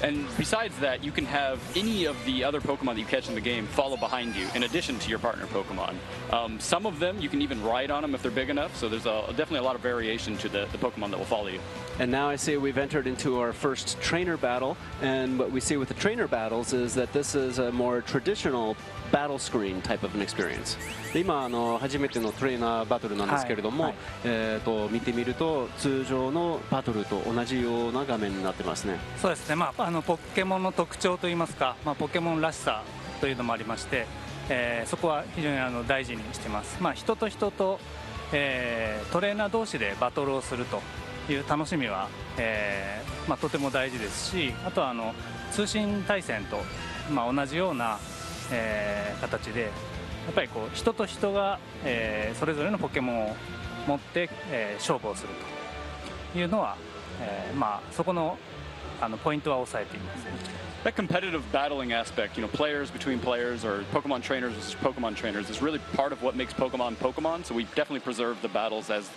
And besides that, you can have any of the other Pokemon that you catch in the game follow behind you, in addition to your partner Pokemon. Some of them, you can even ride on them if they're big enough, so there's definitely a lot of variation to the Pokemon that will follow you. And now I see we've entered into our first trainer battle, and what we see with the trainer battles is that this is a more traditional battle screen type of an experience. で今初めてのトレーナーバトルなんですけれども、見てみると通常のバトルと同じような画面になってますね。そうですね。ポケモンの特徴といいますか、ポケモンらしさというのもありまして、そこは非常に大事にしてます。人と人と、トレーナー同士でバトルをするという楽しみは、とても大事ですし、あとは通信対戦と、同じような、形でやっぱりこう人と人が、それぞれのポケモンを持って、勝負をするというのは、そこのポイントは抑えています。That competitive battling aspect, players between players or Pokemon trainers versus Pokemon trainers is really part of what makes Pokemon Pokemon, so we definitely preserve the battles as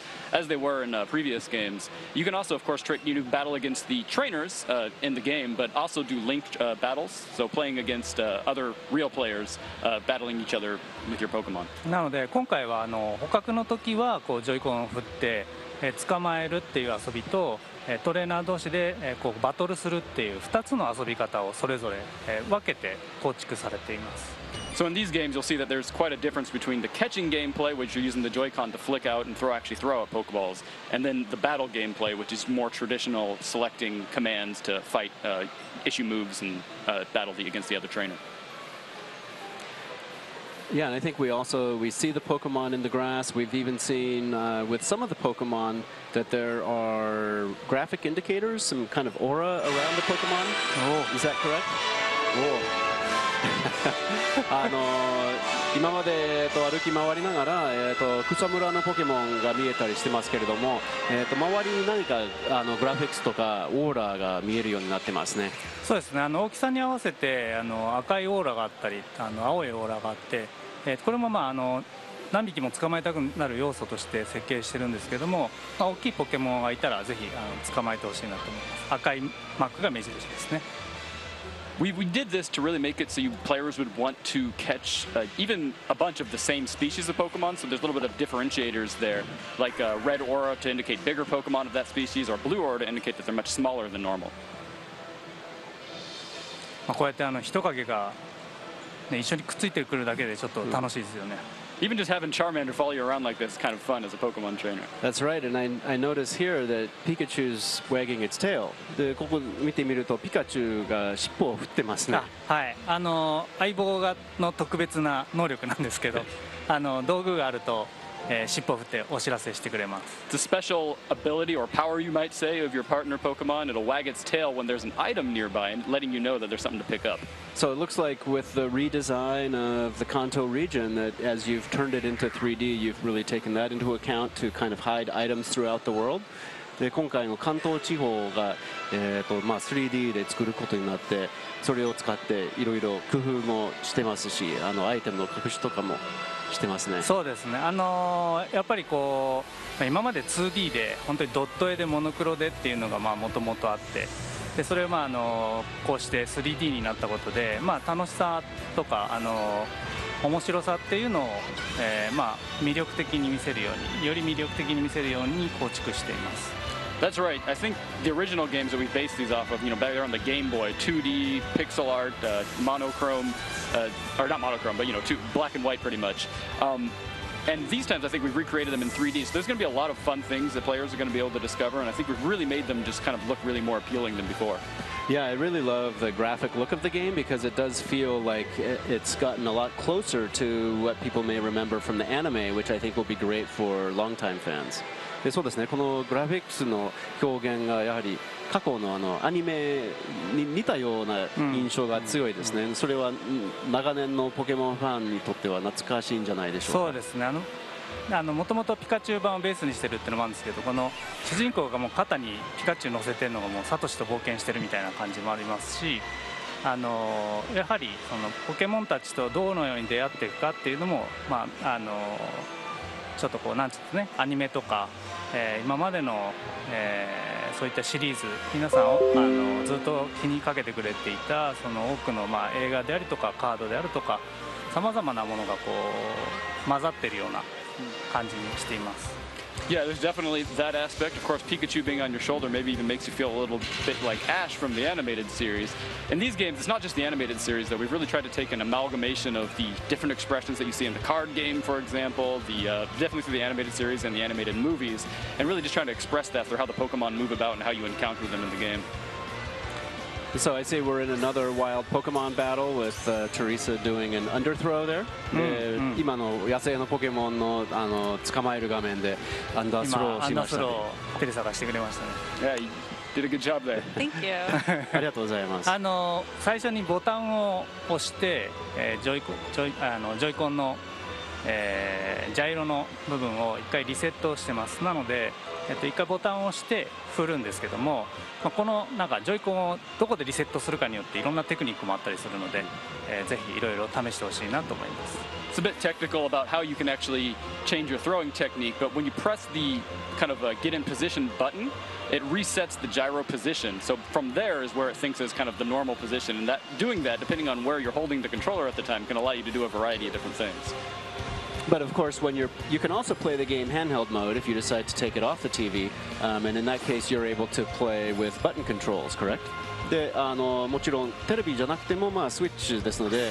they were in previous games. You can also, of course, battle against the trainers in the game, but also do linked battles, so playing against other real players, battling each other with your Pokemon. なので今回は捕獲の時はこうジョイコンを振って捕まえるっていう遊びとトレーナー同士でこうバトルするっていう2つの遊び方をそれぞれ分けて構築されています。So in these games, you'll see that there's quite a difference between the catching gameplay, which you're using the Joy-Con to flick out and actually throw out Pokeballs, and then the battle gameplay, which is more traditional, selecting commands to fight, issue moves, and battle against the other trainer. Yeah, and I think we see the Pokemon in the grass. We've even seen with some of the Pokemon that there are graphic indicators, some kind of aura around the Pokemon. Oh, is that correct? Oh. 今まで歩き回りながら草むらのポケモンが見えたりしてますけれども、周りに何かグラフィックスとかオーラが見えるようになってますね。そうですね。大きさに合わせて赤いオーラがあったり青いオーラがあって、これも何匹も捕まえたくなる要素として設計してるんですけども、大きいポケモンがいたらぜひ捕まえてほしいなと思います。赤いマークが目印ですね。We did this to really make it so players would want to catch even a bunch of the same species of Pokemon, so there's a little bit of differentiators there, like a red aura to indicate bigger Pokemon of that species, or blue aura to indicate that they're much smaller than normal. こうやって人影が、一緒にくっついてくるだけでちょっと楽しいですよね。Even just having Charmander follow you around like this is kind of fun as a Pokemon trainer. That's right, and I notice here that Pikachu's wagging its tail. でここ見てみるとピカチュウが尻尾を振ってますね。はい、相棒の特別な能力なんですけど、道具があると尻尾を振ってお知らせしてくれます。It's a special ability or power, you might say, of your partner Pokemon. It'll wag its tail when there's an item nearby, letting you know that there's something to pick up. So it looks like with the redesign of the Kanto region, that as you've turned it into 3D, you've really taken that into account to kind of hide items throughout the world. で今回の関東地方が、3D で作ることになってそれを使っていろいろ工夫もしてますしアイテムの隠しとかもしてますね。そうですね。やっぱりこう今まで 2D で本当にドット絵でモノクロでっていうのがもともとあって、でそれをこうして 3D になったことで、楽しさとか面白さっていうのを、魅力的に見せるようにより魅力的に見せるように構築しています。That's right. I think the original games that we based these off of, back there on the Game Boy, 2D, pixel art, monochrome, or not monochrome, but black and white pretty much. And these times I think we've recreated them in 3D, so there's going to be a lot of fun things that players are going to be able to discover, and I think we've really made them just kind of look really more appealing than before. Yeah, I really love the graphic look of the game because it does feel like it's gotten a lot closer to what people may remember from the anime, which I think will be great for longtime fans. でそうですね、このグラフィックスの表現がやはり過去のアニメに似たような印象が強いですね。それは長年のポケモンファンにとっては懐かしいんじゃないでしょうか。そうですね。もともとピカチュウ版をベースにしてるっていうのもあるんですけど、この主人公がもう肩にピカチュウ乗せてるのがもうサトシと冒険してるみたいな感じもありますし、やはりそのポケモンたちとどのように出会っていくかっていうのもちょっとこうなんていうんですね、アニメとか、今までの、そういったシリーズ皆さんずっと気にかけてくれていたその多くの映画でありとかカードであるとかさまざまなものがこう混ざってるような感じにしています。Yeah, there's definitely that aspect. Of course, Pikachu being on your shoulder maybe even makes you feel a little bit like Ash from the animated series. In these games, it's not just the animated series, though. We've really tried to take an amalgamation of the different expressions that you see in the card game, for example, definitely through the animated series and the animated movies, and really just trying to express that through how the Pokemon move about and how you encounter them in the game. So I see we're in another wild Pokemon battle with Teresa doing an underthrow there. 今の野生のポケモンの捕まえる画面でアンダースローをしましたね。テレサがしてくれましたね。Yeah, you did a good job there. Thank you. ありがとうございます。最初にボタンを押して、ジョイコンの、ジャイロの部分を1回リセットしてます。なので、1回ボタンを押して振るんですけども、このなんかジョイコンをどこでリセットするかによっていろんなテクニックもあったりするので、ぜひいろいろ試してほしいなと思います。It's a bit technical about how you can actually change your throwing technique, but when you press the kind of get in position button, it resets the gyro position. So from there is where it thinks is kind of the normal position, and doing that, depending on where you're holding the controller at the time, can allow you to do a variety of different things. But of course, when you can also play the game handheld mode if you decide to take it off the TV, and in that case, you're able to play with button controls, correct? でもちろんテレビじゃなくてもスイッチですので、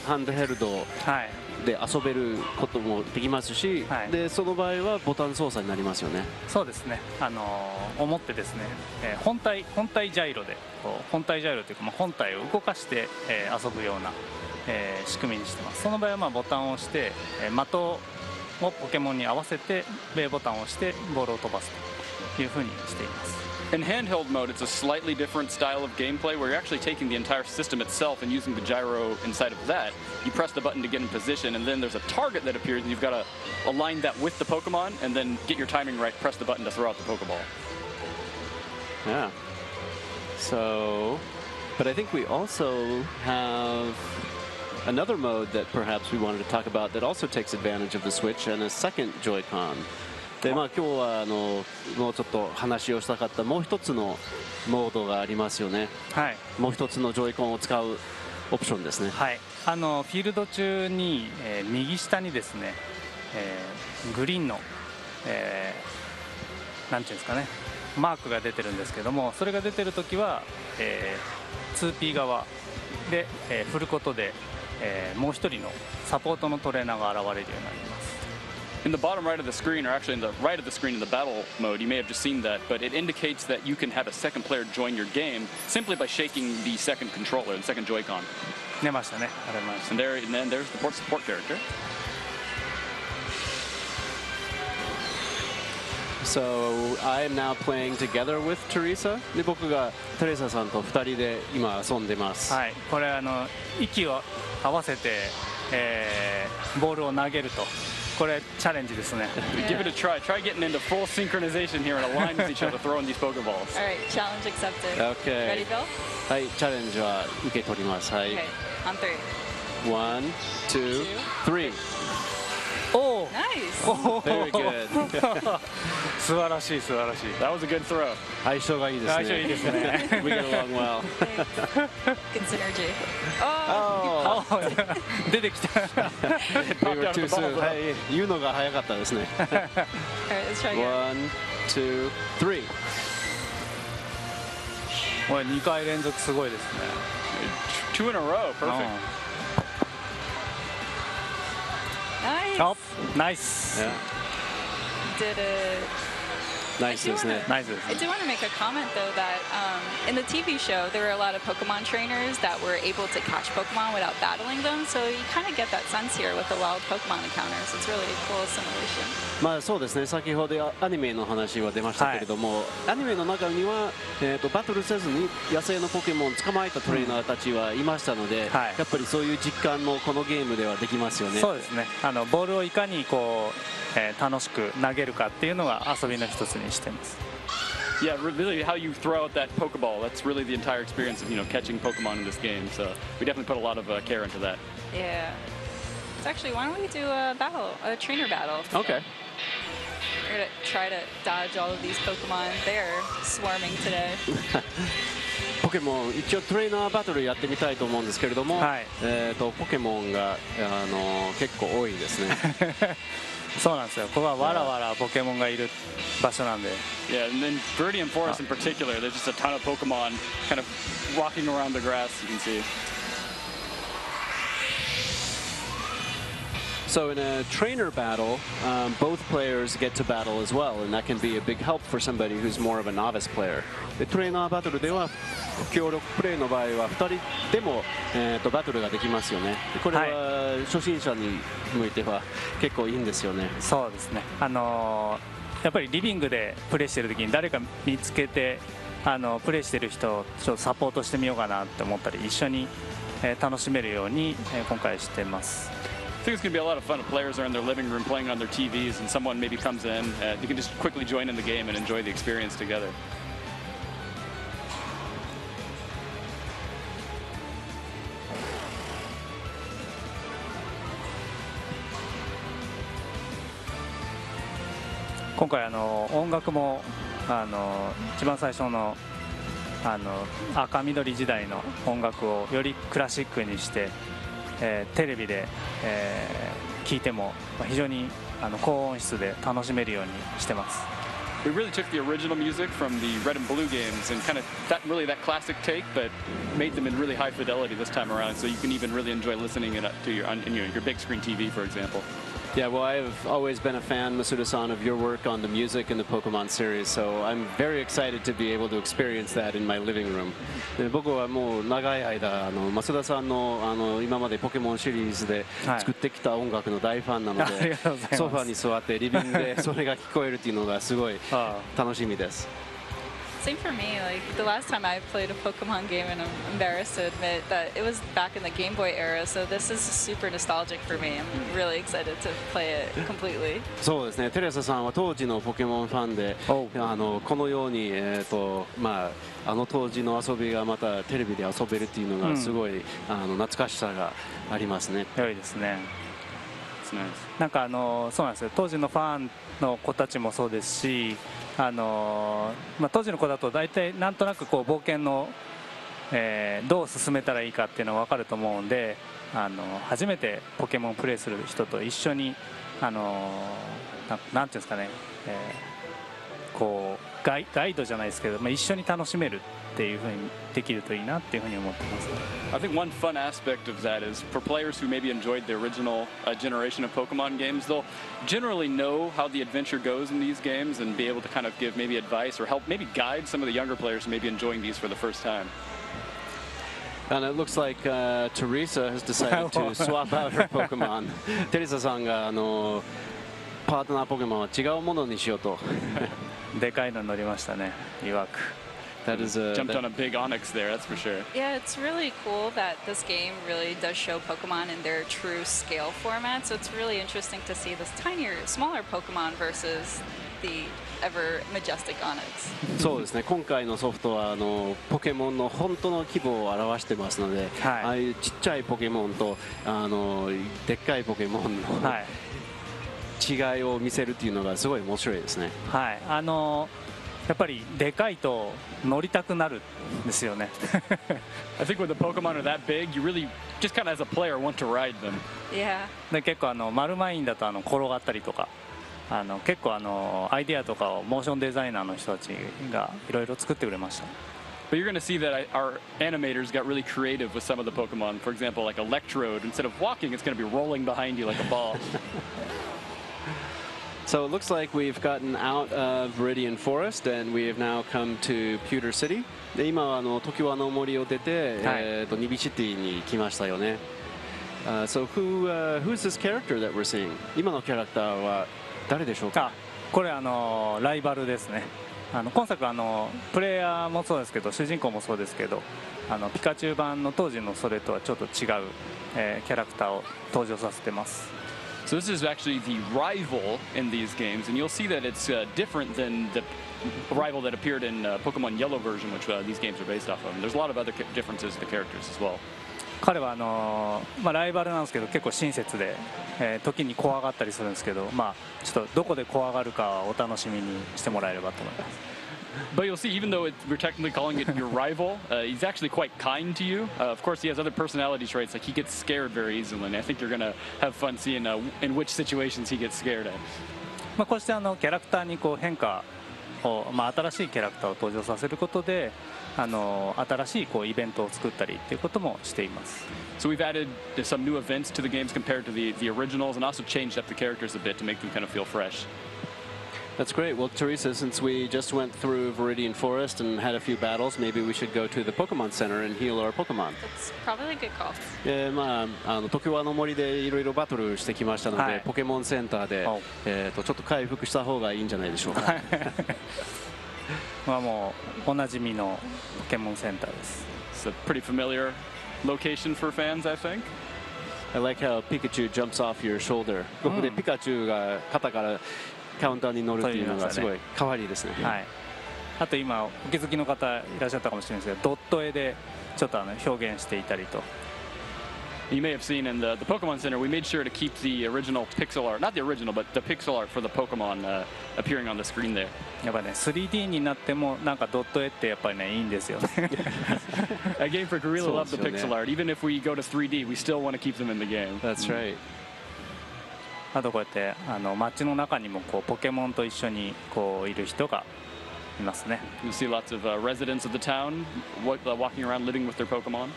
ハンドヘルドで遊べることもできますし、でその場合はボタン操作になりますよね。そうですね。思ってですね、本体ジャイロで本体ジャイロというか本体を動かして、遊ぶような、仕組みにしてます。その場合はボタンを押して、的をポケモンに合わせてBボタンを押してボールを飛ばすというふうにしています。In handheld mode, it's a slightly different style of gameplay where you're actually taking the entire system itself and using the gyro inside of that. You press the button to get in position, and then there's a target that appears, and you've got to align that with the Pokemon, and then get your timing right, press the button to throw out the Pokeball. Yeah. So, but I think we also have another mode that perhaps we wanted to talk about that also takes advantage of the Switch and a second Joy-Con. で今日はもうちょっと話をしたかったもう一つのモードがありますよね。はい。もう一つのジョイコンを使うオプションですね。はい。フィールド中に、右下にですね、グリーンの、なんていうんですかね、マークが出てるんですけども、それが出てるときは、2P 側で、振ることで、もう一人のサポートのトレーナーが現れるようになります。In the bottom right of the screen, or actually in the right of the screen in the battle mode, you may have just seen that, but it indicates that you can have a second player join your game simply by shaking the second controller, the second Joy-Con. 出ましたね。ありました。And then there's the support character. So I am now playing together with Teresa. で僕がテレサさんと2人で今遊んでます。はい。これ息を合わせて、ボールを投げると。これチャレンジですね。Give it a try. Try getting into full synchronization here and align with each other throwing these Pokeballs. All right, challenge accepted. Okay. Ready, Bill? はい、チャレンジは受け取ります。はい。Okay, on 3. 1, 2, 3. Oh, nice. Very good. 素晴らしい素晴らしい。That was a good throw. 相性がいいですね。相性いいですね。We get along well. Good synergy. Oh. 出てきた。We were too soon. はい、言うのが早かったですね。All right, let's try again. 1, 2, 3. これ2回連続すごいですね。Two in a row, perfect. Nice. Oh, nice. Yeah. Did it. Nice, isn't it? Nice. I do want to make a comment though that in the TV show there were a lot of Pokemon trainers that were able to catch Pokemon without battling them, so you kind of get that sense here with the wild Pokemon encounters. It's really a cool simulation. まあそうですね。先ほどアニメの話は出ましたけれども、アニメの中にはバトルせずに野生のポケモンを捕まえたトレーナーたちはいましたので、やっぱりそういう実感もこのゲームではできますよね。そうですね。ボールをいかにこう楽しく投げるかっていうのが遊びの一つにしてます。Yeah, really how you throw out that Pokeball. That's really the entire experience of catching Pokemon in this game. So we definitely put a lot of care into that. Yeah. So actually, why don't we do a trainer battle? Okay. We're gonna try to dodge all of these Pokemon. They're swarming today. ポケモン一応トレーナーバトルやってみたいと思うんですけれども、ポケモンが結構多いですね。そうなんですよ。ここはわらわらポケモンがいる場所なんで。Yeah, and then Viridian Forest in particular, there's just a ton of Pokemon kind of walking around the grass. You can see. So in a trainer battle, both players get to battle as well, and that can be a big help for somebody who's more of a novice player. でトレーナーバトルでは協力プレイの場合は2人でも、バトルができますよね。これは初心者に向いては結構いいんですよね。そうですね。やっぱりリビングでプレイしてる時に誰か見つけてプレイしてる人をちょっとサポートしてみようかなって思ったり一緒に楽しめるように今回してます。I think it's going to be a lot of fun if players are in their living room playing on their TVs and someone maybe comes in. You can just quickly join in the game and enjoy the experience together. 今回音楽も一番最初の赤緑時代の音楽をよりクラシックにしてテレビで聴いても非常に高音質で楽しめるようにしてます。We really took the original music from the Red and Blue games and kind of that classic take, but made them in really high fidelity this time around, so you can even really enjoy listening it to your big screen TV, for example. Yeah, well, I've always been a fan, Masuda-san, of your work on the music in the Pokemon series, so I'm very excited to be able to experience that in my living room. で僕はもう長い間増田さんの今までポケモンシリーズで作ってきた音楽の大ファンなので、ソファに座ってリビングでそれが聞こえるっていうのがすごい楽しみです。Same for me. Like the last time I played a Pokemon game, and I'm embarrassed to admit that it was back in the Game Boy era. So this is super nostalgic for me. I'm really excited to play it completely. そうですね。テレサさんは当時のポケモンファンで、このように当時の遊びがまたテレビで遊べるっていうのがすごい懐かしさがありますね。良いですね。なんかそうなんですよ。当時のファンの子たちもそうですし。当時の子だと大体なんとなくこう冒険の、どう進めたらいいかっていうのが分かると思うんで初めてポケモンをプレイする人と一緒になんていうんですかね、こうガイドじゃないですけど、一緒に楽しめるっていうふうにできるといいなっていうふうに思ってます。I think one fun aspect of that is for players who maybe enjoyed the original generation of Pokemon games, they'll generally know how the adventure goes in these games and be able to kind of give maybe advice or help maybe guide some of the younger players who may be enjoying these for the first time. And it looks like Teresa has decided to swap out her Pokemon. テレサさんがパートナーポケモンは違うものにしようと。でかいの乗りましたね。いわく。Jumped on a big Onix there, that's for sure. Yeah, it's really cool that this game really does show Pokemon in their true scale format. So it's really interesting to see this tinier, smaller Pokemon versus the ever majestic Onix. そうですね。今回のソフトはポケモンの本当の規模を表してますので、ああいうちっちゃいポケモンとでっかいポケモンの、違いを見せるっていうのがすごい面白いですね。はい。やっぱりでかいと乗りたくなるんですよね。I think when the Pokemon are that big, you really just kind of as a player want to ride them. Yeah. で結構マルマインだと転がったりとか、結構アイデアとかをモーションデザイナーの人たちがいろいろ作ってくれました。But you're going to see that our animators got really creative with some of the Pokemon. For example, like Electrode, instead of walking, it's going to be rolling behind you like a ball. So it looks like we've gotten out of Viridian Forest and we have now come to Pewter City. で今は常盤の森を出て、ニビシティに来ましたよね。So who's this character that we're seeing? 今のキャラクターは誰でしょうか？これライバルですね。今作プレイヤーもそうですけど主人公もそうですけどピカチュウ版の当時のそれとはちょっと違う、キャラクターを登場させてます。So this is actually the rival in these games, and you'll see that it's different than the rival that appeared in Pokemon Yellow version, which these games are based off of. And there's a lot of other differences in the characters as well. 彼はライバルなんですけど結構親切で、時に怖がったりするんですけど、ちょっとどこで怖がるかはお楽しみにしてもらえればと思います。But you'll see, even though we're technically calling it your rival, he's actually quite kind to you. Of course, he has other personality traits, like he gets scared very easily, and I think you're going to have fun seeing in which situations he gets scared at. こうしてキャラクターにこう変化を、新しいキャラクターを登場させることで、新しいこうイベントを作ったりっていうこともしています。So we've added some new events to the games compared to the originals, and also changed up the characters a bit to make them kind of feel fresh. That's great. Well, Teresa, since we just went through Viridian Forest and had a few battles, maybe we should go to the Pokemon Center and heal our Pokemon. That's probably a good call. まあ東京湾の森でいろいろバトルしてきましたので、はい、ポケモンセンターでちょっと回復した方がいいんじゃないでしょうか。まあもうおなじみのポケモンセンターです。It's a pretty familiar location for fans, I think. I like how Pikachu jumps off your shoulder. ここでピカチュウが肩からカウンターに乗るっていうのがすごい可愛いですね。はい。あと今お気づきの方いらっしゃったかもしれないですけど、ドット絵でちょっと表現していたりと。You may have seen in the Pokemon Center, we made sure to keep the original pixel art, not the original, but the pixel art for the Pokemon appearing on the screen there. やっぱね 3D になってもなんかドット絵ってやっぱりねいいんですよね。A game for Guerrilla love the pixel art. Even if we go to 3D, we still want to keep them in the game. That's right. あとこうやって街の中にもこうポケモンと一緒にこういる人がいますね。You see lots of residents of the town walking around, living with their Pokemon.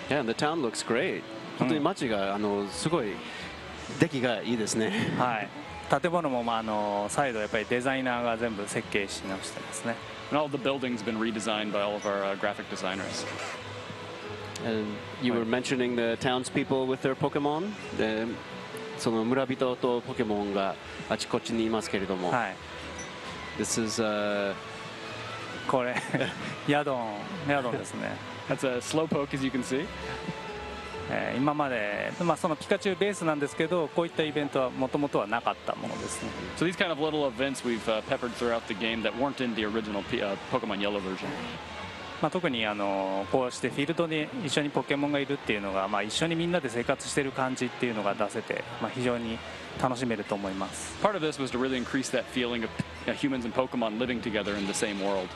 Yeah, and the town looks great. 本当に街がすごい出来がいいですね。はい。建物も再度やっぱりデザイナーが全部設計し直してますね。And all the buildings have been redesigned by all of our graphic designers. And you were mentioning the townspeople with their Pokemon. その村人とポケモンがあちこちにいますけれども。はい。This is これヤドンですね。That's a slowpoke, as you can see. 今まで、そのピカチュウベースなんですけど、こういったイベントはもともとはなかったものですね。So these kind of little events we've peppered throughout the game that weren't in the original Pokemon Yellow version. 特にこうしてフィールドに一緒にポケモンがいるっていうのが、一緒にみんなで生活している感じっていうのが出せて、非常に楽しめると思います。Part of this was to really increase that feeling of humans and Pokemon living together in the same world.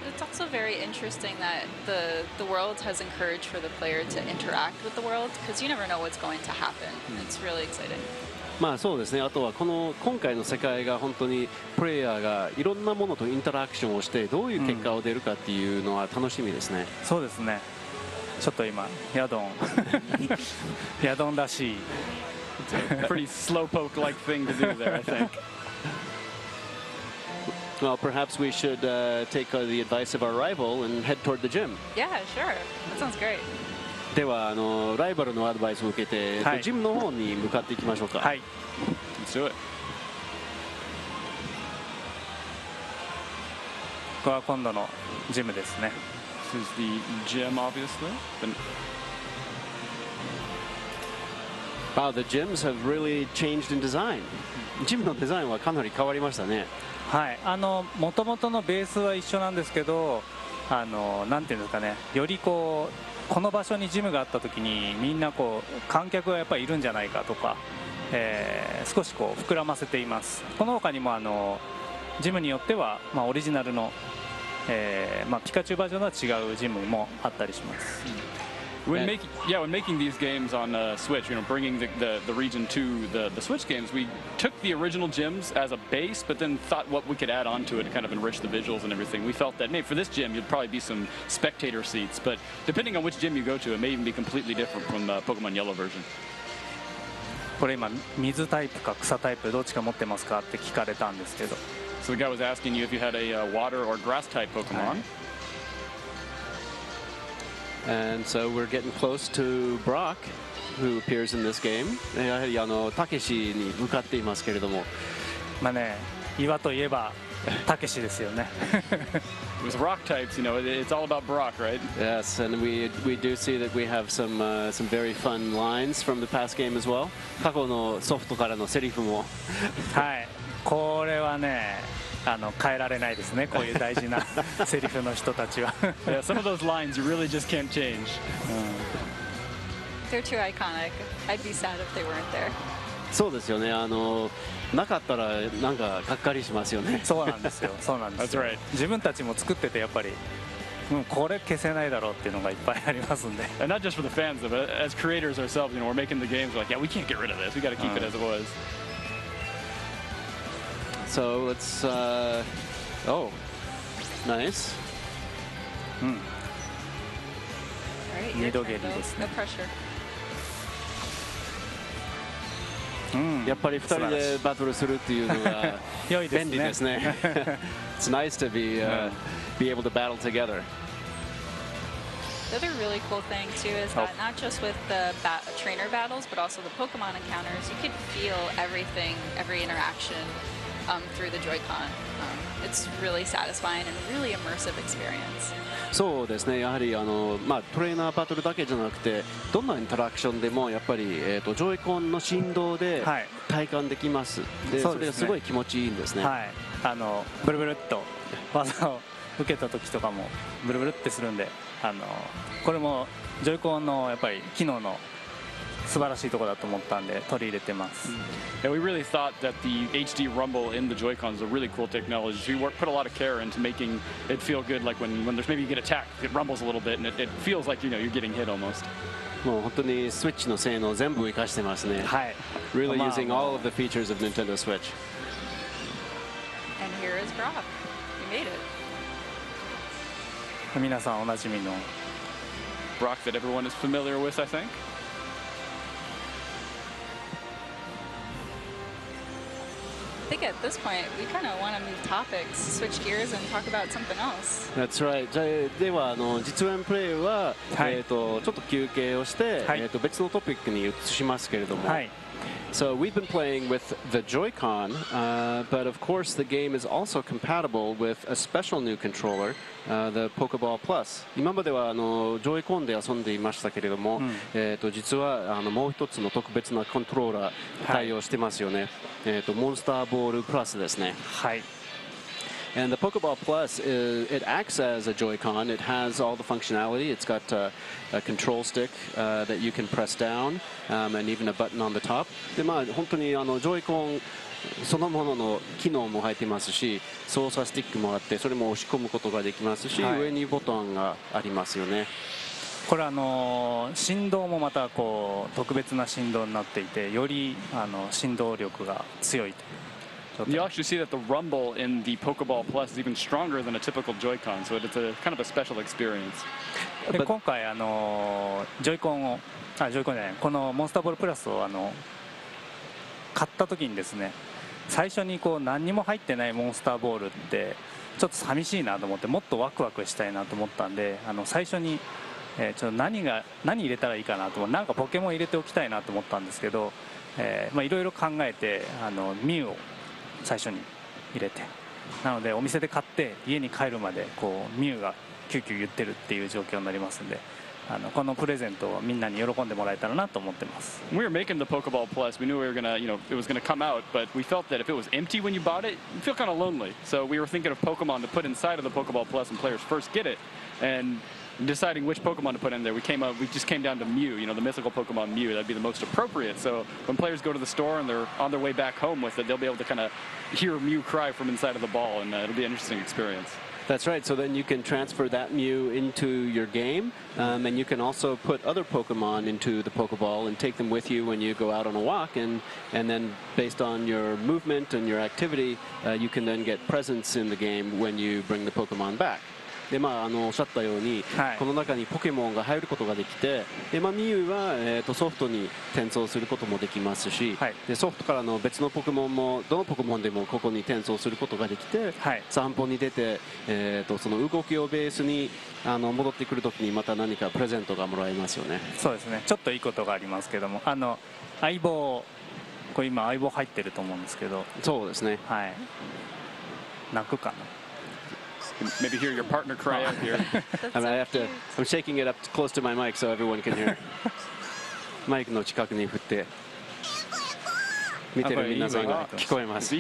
It's also very interesting that the world has encouraged for the player to interact with the world because you never know what's going to happen. It's really exciting. まあそうですね。あとは今回の世界が本当にプレイヤーがいろんなものとインタラクションをしてどういう結果を出るかっていうのは楽しみですね。そうですね。ちょっと今ヤドンらしい。It's a pretty slowpoke-like thing to do there, I think. Well, perhaps we should take the advice of our rival and head toward the gym. Yeah, sure. That sounds great. ではライバルのアドバイスを受けて、ジムの方に向かっていきましょうか。はい。Let's do it. ここは今度のジムですね。This is the gym, obviously. Wow, the gyms have really changed in design. ジムのデザインはかなり変わりましたね。はい、もともとのベースは一緒なんですけど、なんていうんですかね、よりこの場所にジムがあった時にみんな観客がやっぱりいるんじゃないかとか、少し膨らませています。この他にもジムによっては、オリジナルの、ピカチュウバージョンとは違うジムもあったりします。When making these games on Switch, bringing the region to the Switch games, we took the original gyms as a base, but then thought what we could add on to it to kind of enrich the visuals and everything. We felt that maybe for this gym, you'd probably be some spectator seats, but depending on which gym you go to, it may even be completely different from the Pokemon Yellow version. これ今水タイプか草タイプどっちか持ってますかって聞かれたんですけど。So the guy was asking you if you had a water or grass type Pokemon. And so we're getting close to Brock, who appears in this game. やはりたけしに向かっていますけれども。まあね、岩といえばたけしですよね。With rock types, it's all about Brock, right? Yes, and we do see that we have some very fun lines from the past game as well. 過去のソフトからのセリフも。はい、これはね。変えられないですね。こういう大事なセリフの人たちは。Yeah, some of those lines you really just can't change. They're too iconic. I'd be sad if they weren't there. そうですよね。なかったらなんかがっかりしますよね。そうなんですよ。そうなんですよ。That's right. 自分たちも作っててやっぱり。これ消せないだろうっていうのがいっぱいありますんで。And not just for the fans, but as creators ourselves, we're making the games. We're like, yeah, we can't get rid of this. We got to keep it as it was. So let's Nice. 二度蹴りですね。やっぱり2人でバトルするっていうのが便利ですね。It's nice to be able to battle together. The other really cool thing too is that not just with the trainer battles, but also the Pokemon encounters, you could feel everything, every interaction through the Joy-Con. It's really satisfying and really immersive experience. そうですね、やはりトレーナーバトルだけじゃなくて、どんなインタラクションでもやっぱり、ジョイコンの振動で体感できます。で、それがすごい気持ちいいんですね。はい、ブルブルっと技を受けた時とかもブルブルってするんで、これもジョイコンのやっぱり機能の素晴らしいところだと思ったんで取り入れてます。Yeah, we really thought that the HD rumble in the Joy-Cons is a really cool technology. We put a lot of care into making it feel good, like when there's maybe you get attacked, it rumbles a little bit and it feels like you're getting hit almost. もう本当にスイッチの性能全部活かしてますね。はい。Really using all of the features of Nintendo Switch. And here is Brock. You made it. 皆さんおなじみの Brock that everyone is familiar with, I think. I think at this point we kind of want to move topics, switch gears, and talk about something else. That's right. では実演プレイは、ちょっと休憩をして、別のトピックに移しますけれども。So we've been playing with the Joy-Con, but of course the game is also compatible with a special new controller, the Pokeball Plus. 今まではJoy-Con で遊んでいましたけれども、実はもう一つの特別なコントローラー対応してますよね。モンスターボールプラスですね。はい。And the Pokeball Plus, it acts as a Joy-Con. It has all the functionality. It's got a control stick that you can press down, and even a button on the top. で、本当にJoy-Conそのものの機能も入っていますし、操作スティックもあって、それも押し込むことができますし、上にボタンがありますよね。これ振動もまたこう特別な振動になっていて、より振動力が強い。You actually see that the rumble in the Pokeball Plus is even stronger than a typical Joy-Con, so it's a kind of a special experience. で今回ジョイコンじゃない、このモンスターボールプラスを買った時にですね、最初にこう何にも入ってないモンスターボールってちょっと寂しいなと思って、もっとワクワクしたいなと思ったんで、最初にちょっと何入れたらいいかなと思って、なんかポケモン入れておきたいなと思ったんですけど、いろいろ考えてミュウを最初に入れて、なのでお店で買って家に帰るまでこうミュウがキューキュー言ってるっていう状況になりますんで、このプレゼントをみんなに喜んでもらえたらなと思ってます。 When we were making the Pokeball Plus, we knew we were gonna, it was gonna come out, but we felt that if it was empty when you bought it, you feel kind of lonely. So we were thinking of Pokemon to put inside of the Pokeball Plus when players first get it, and deciding which Pokemon to put in there, we just came down to Mew, the mythical Pokemon Mew. That'd be the most appropriate. So when players go to the store and they're on their way back home with it, they'll be able to kind of hear Mew cry from inside of the ball, and it'll be an interesting experience. That's right. So then you can transfer that Mew into your game, and you can also put other Pokemon into the Pokeball and take them with you when you go out on a walk. And then based on your movement and your activity, you can then get presents in the game when you bring the Pokemon back. でおっしゃったように、この中にポケモンが入ることができて、でミュウは、ソフトに転送することもできますし、でソフトからの別のポケモンもどのポケモンでもここに転送することができて、散歩に出て、その動きをベースに戻ってくるときにまた何かプレゼントがもらえますよね。そうですね。ちょっといいことがありますけども、相棒、これ今相棒入ってると思うんですけど、そうですね。はい。泣くかな。Maybe hear your partner cry out here. I'm shaking it up close to my mic so everyone can hear. マイクの近くに振って見てる皆さんが聞こえます。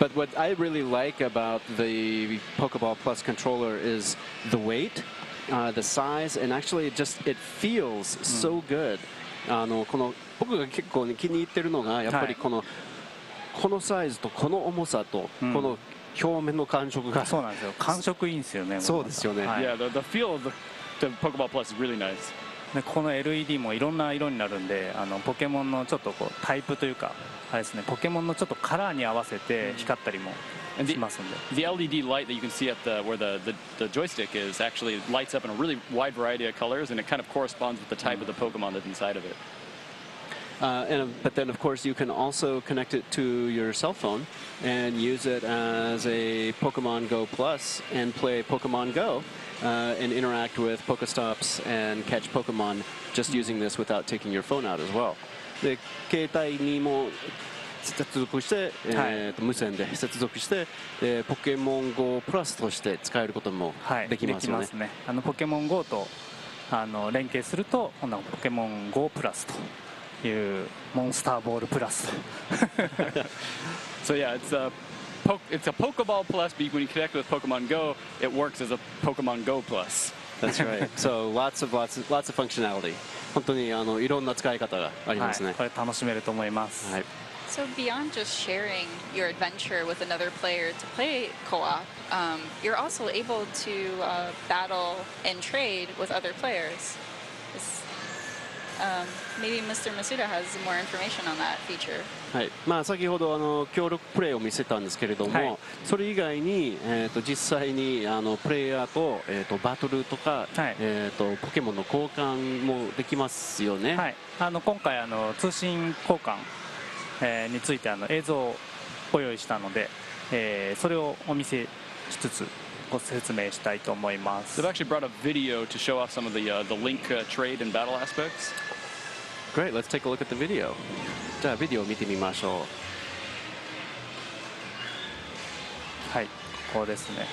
But what I really like about the Pokeball Plus controller is the weight, the size, and actually it feels so good. この僕が結構気に入ってるのがやっぱりこのサイズとこの重さとこの表面の感触が、そうなんですよ。感触いいんですよね。そうですよね。Yeah, the feel of the Pokeball Plus is really nice. でこの LED もいろんな色になるんで、ポケモンのちょっとこうタイプというかあれですね、ポケモンのちょっとカラーに合わせて光ったりもしますんで。The LED light that you can see at where the joystick is actually lights up in a really wide variety of colors, and it kind of corresponds with the type of the Pokemon that's inside of it. But then, of course, you can also connect it to your cell phone and use it as a Pokemon Go Plus and play Pokemon Go and interact with Pokestops and catch Pokemon just using this without taking your phone out as well. で携帯にも接続して、無線で接続して、ポケモン GO プラスとして使えることもできますよね。できますね。ポケモン GO と連携すると、ポケモン GO プラスというモンスターボールプラス。So yeah, it's a Pokeball Plus, but when you connect with Pokemon Go, it works as a Pokemon Go Plus. That's right. So lots of functionality. 本当にいろんな使い方がありますね。これ楽しめると思います。はい。So beyond just sharing your adventure with another player to play co-op, you're also able to battle and trade with other players. Maybe Mr. Masuda has more information on that feature. はい。先ほど協力プレイを見せたんですけれども、それ以外に実際にプレイヤーとバトルとかポケモンの交換もできますよね。はい。今回通信交換について映像をご用意したので、それをお見せしつつご説明したいと思います。They've actually brought a video to show off some of the link trade and battle aspects. Great, let's take a look at the video. じゃあビデオを見てみましょう。はい、ここですね。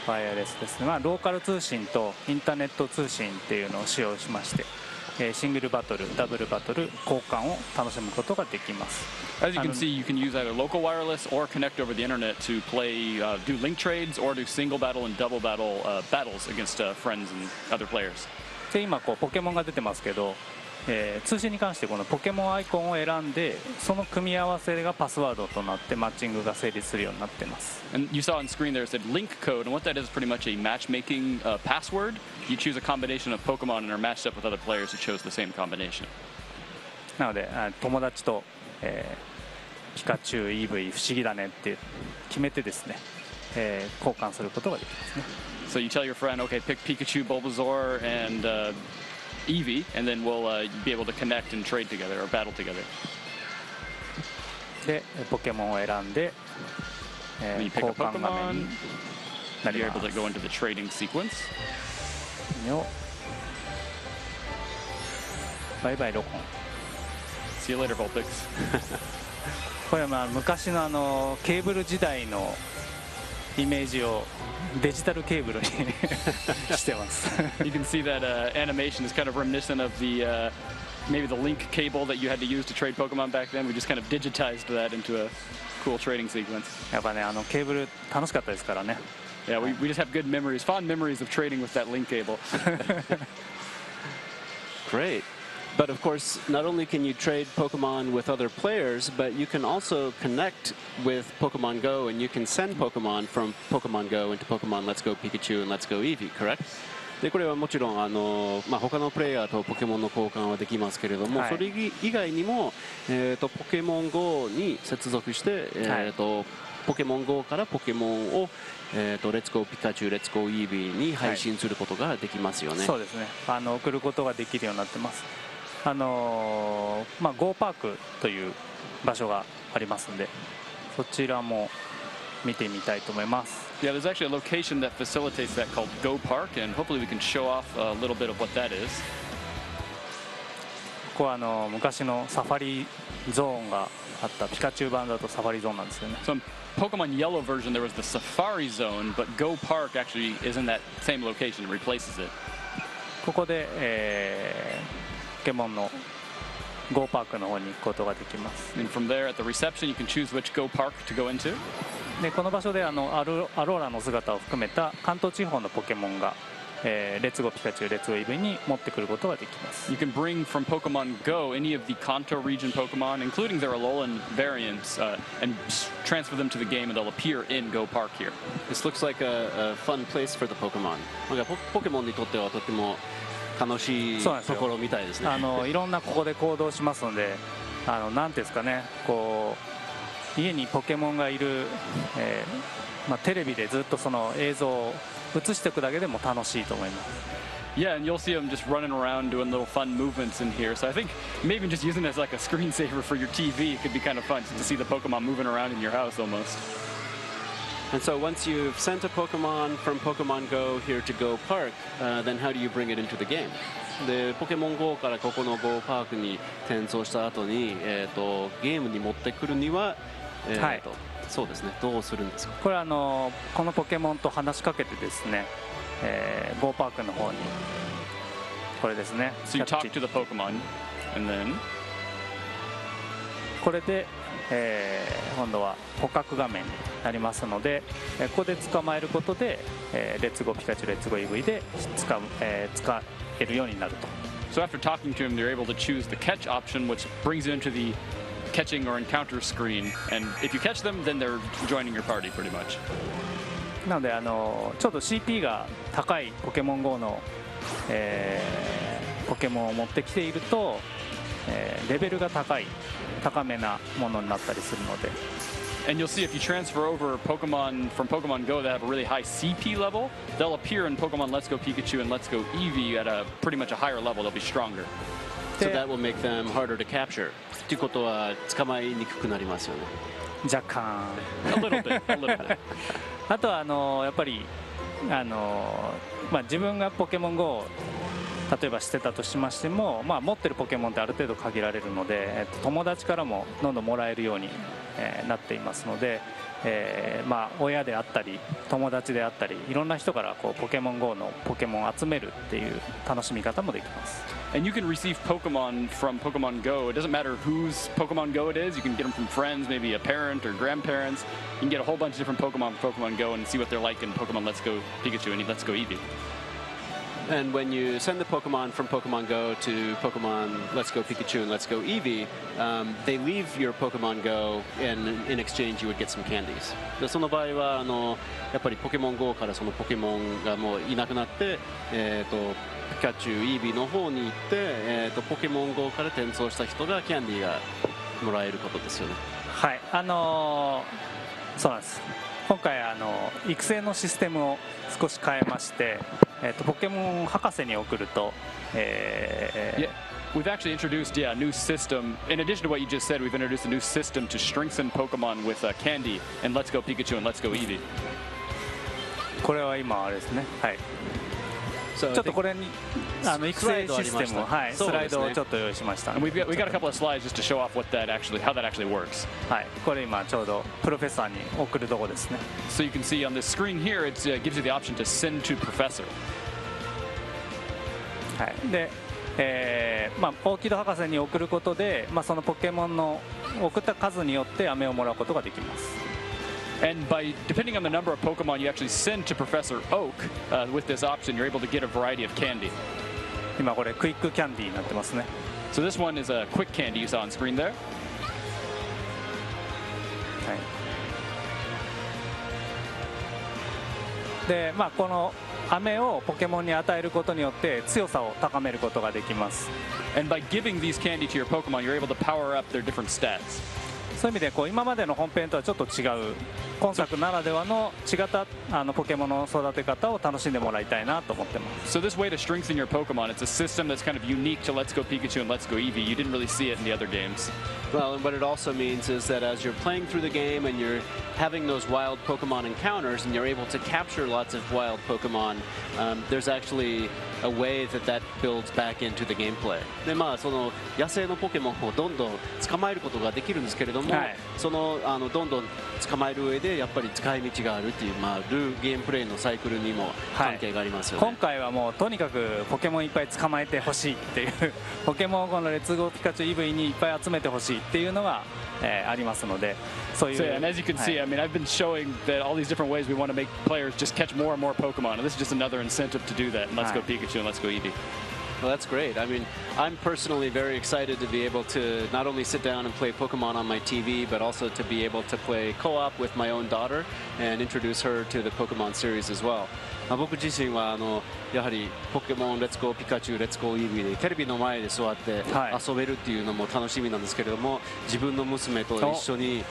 ワイヤレスですね。ローカル通信とインターネット通信っていうのを使用しまして、シングルバトル、ダブルバトル、交換を楽しむことができます。As you can see, you can use either local wireless or connect over the internet to play, do link trades or do single battle and double battle battles against friends and other players. で今ポケモンが出てますけど、通信に関してこのポケモンアイコンを選んでその組み合わせがパスワードとなってマッチングが成立するようになっています。And you saw on screen there it said link code, and what that is pretty much a matchmaking password. You choose a combination of Pokemon and are matched up with other players who chose the same combination. なので友達と、ピカチュウ、イーブイ不思議だねって決めてですね、交換することができますね。So you tell your friend, okay, pick Pikachu, Bulbasaur, and Eevee, and then we'll be able to connect and trade together or battle together. でポケモンを選んで、when you pick a Pokemon, you're able to go into the trading sequence. バイバイロコン。See you later, Vulpix. これは昔のケーブル時代のイメージをデジタルケーブルにしてます。You can see that animation is kind of reminiscent of the maybe the link cable that you had to use to trade Pokemon back then. We just kind of digitized that into a cool trading sequence. やっぱねケーブル楽しかったですからね。Yeah, we just have good memories, fond memories of trading with that link cable. Great. But of course, not only can you trade Pokemon with other players, but you can also connect with Pokemon Go, and you can send Pokemon from Pokemon Go into Pokemon Let's Go Pikachu and Let's Go Eevee, correct? でこれはもちろん他のプレイヤーとポケモンの交換はできますけれども、それ以外にも、ポケモン GO に接続して、ポケモン GO からポケモンをレッツゴーピカチュウ、レッツゴーイービーに配信することができますよね。そうですね。送ることができるようになってます。GO パークという場所がありますので、そちらも見てみたいと思います。Yeah, there's actually a location that facilitates that called Go Park, and hopefully we can show off a little bit of what that is. ここは昔のサファリゾーンがあったピカチュウ版だとサファリゾーンなんですよね。So in Pokemon Yellow version there was the Safari Zone, but Go Park actually is in that same location, replaces it. ここで、ポケモンの Go パークの方に行くことができます。And from there at the reception you can choose which Go Park to go into. でこの場所でアローラの姿を含めた関東地方のポケモンが、レッツゴーピカチュウ、レッツゴーイーブイに持ってくることができます。You can bring from Pokemon Go any of the Kanto region Pokemon, including their Alolan variants, and transfer them to the game, and they'll appear in Go Park here. This looks like a fun place for the Pokemon. ポケモンにとってはとても楽しいところみたいですね。いろんなここで行動しますので、なんていうんですかね、こう家にポケモンがいる、テレビでずっとその映像を映していくだけでも楽しいと思います。Yeah, and you'll see them just running around doing little fun movements in here. So I think maybe just using it as like a screensaver for your TV could be kind of fun to see the Pokemon moving around in your house almost. And so once you've sent a Pokemon from Pokemon Go here to Go Park, then how do you bring it into the game? で、ポケモン GO からここの Go パークに転送した後に、ゲームに持ってくるには、そうですね、どうするんですか？これはこのポケモンと話しかけてですね、Go パークの方にこれですね。So you talk to the Pokemon, and then これで、今度は捕獲画面になりますので、ここで捕まえることで、レッツゴーピカチュウレッツゴー EV で使えるようになると。So after talking to him, they're able to choose the catch option, which brings it into the catching or encounter screen. And if you catch them, then they're joining your party pretty much. なのでちょっと CP が高いポケモン GO の、ポケモンを持ってきていると、レベルが高めなものになったりするので。And you'll see if you transfer over Pokemon from Pokemon Go that have a really high CP level, they'll appear in Pokemon Let's Go Pikachu and Let's Go Eevee at a pretty much a higher level. They'll be stronger. So that will make them harder to capture. ということは捕まえにくくなりますよね。若干。A little bit. A little bit. あとはやっぱり自分がポケモン GO を例えばしてたとしましても、持ってるポケモンってある程度限られるので、友達からもどんどんもらえるように、なっていますので、親であったり友達であったりいろんな人からこうポケモン GO のポケモンを集めるっていう楽しみ方もできます。And you can receive Pokemon from Pokemon Go. It doesn't matter whose Pokemon Go it is. You can get them from friends, maybe a parent or grandparents. You can get a whole bunch of different Pokemon from Pokemon Go and see what they're like in Pokemon Let's Go Pikachu and Let's Go Eevee. And when you send the Pokemon from Pokemon Go to Pokemon Let's Go Pikachu and Let's Go Eevee, they leave your Pokemon Go, and in exchange you would get some candies. でその場合はやっぱりポケモン GO からそのポケモンがもういなくなって、ピカチュウ、イービーの方に行って、ポケモン GO から転送した人がキャンディーがもらえることですよね。はい、そうなんです。今回育成のシステムを少し変えまして、ポケモン博士に送ると、Yeah, we've actually introduced a new system. In addition to what you just said, we've introduced a new system to strengthen Pokemon with candy and Let's Go Pikachu and Let's Go Eevee. これは今あれですね。はい。ちょっとこれに育成システムを、スライドをちょっと用意しました。And we got a couple of slides just to show off how that actually works. はい、これ今ちょうどプロフェッサーに送るとこですね。So you can see on the screen here, it gives you the option to send to Professor. はい。で、オーキッド博士に送ることで、そのポケモンの送った数によって飴をもらうことができます。And depending on the number of Pokemon you actually send to Professor Oak, with this option, you're able to get a variety of candy. 今これクイックキャンディーになってますね。So this one is a quick candy you saw on screen there. はい。で、この飴をポケモンに与えることによって強さを高めることができます。And by giving these candy to your Pokemon, you're able to power up their different stats. そういう意味で今までの本編とはちょっと違う今作ならではの違ったポケモンの育て方を楽しんでもらいたいなと思ってます。So this way to strengthen your Pokemon, it's a system that's kind of unique to Let's Go Pikachu and Let's Go Eevee. You didn't really see it in the other games. Well, and what it also means is that as you're playing through the game and you're having those wild Pokemon encounters and you're able to capture lots of wild Pokemon, there's actually a way that builds back into the gameplay. でその野生のポケモンをどんどん捕まえることができるんですけれども、そのどんどん捕まえる上でやっぱり使い道があるっていうゲームプレイのサイクルにも関係がありますよね。今回はもうとにかくポケモンいっぱい捕まえてほしいっていうポケモンをこのレッツゴーピカチュウ EV にいっぱい集めてほしいっていうのが、ありますので、そういう。So, and as you can see, I mean, I've been showing that all these different ways we want to make players just catch more and more Pokemon, and this is just another incentive to do that. And Let's Go Pikachu and Let's Go Eevee. Well, that's great. I mean, I'm personally very excited to be able to not only sit down and play Pokemon on my TV, but also to be able to play co-op with my own daughter and introduce her to the Pokemon series as well. 僕自身はやはりポケモンレッツゴーピカチュウレッツゴーイービーでテレビの前で座って遊べるっていうのも楽しみなんですけれども、自分の娘と一緒に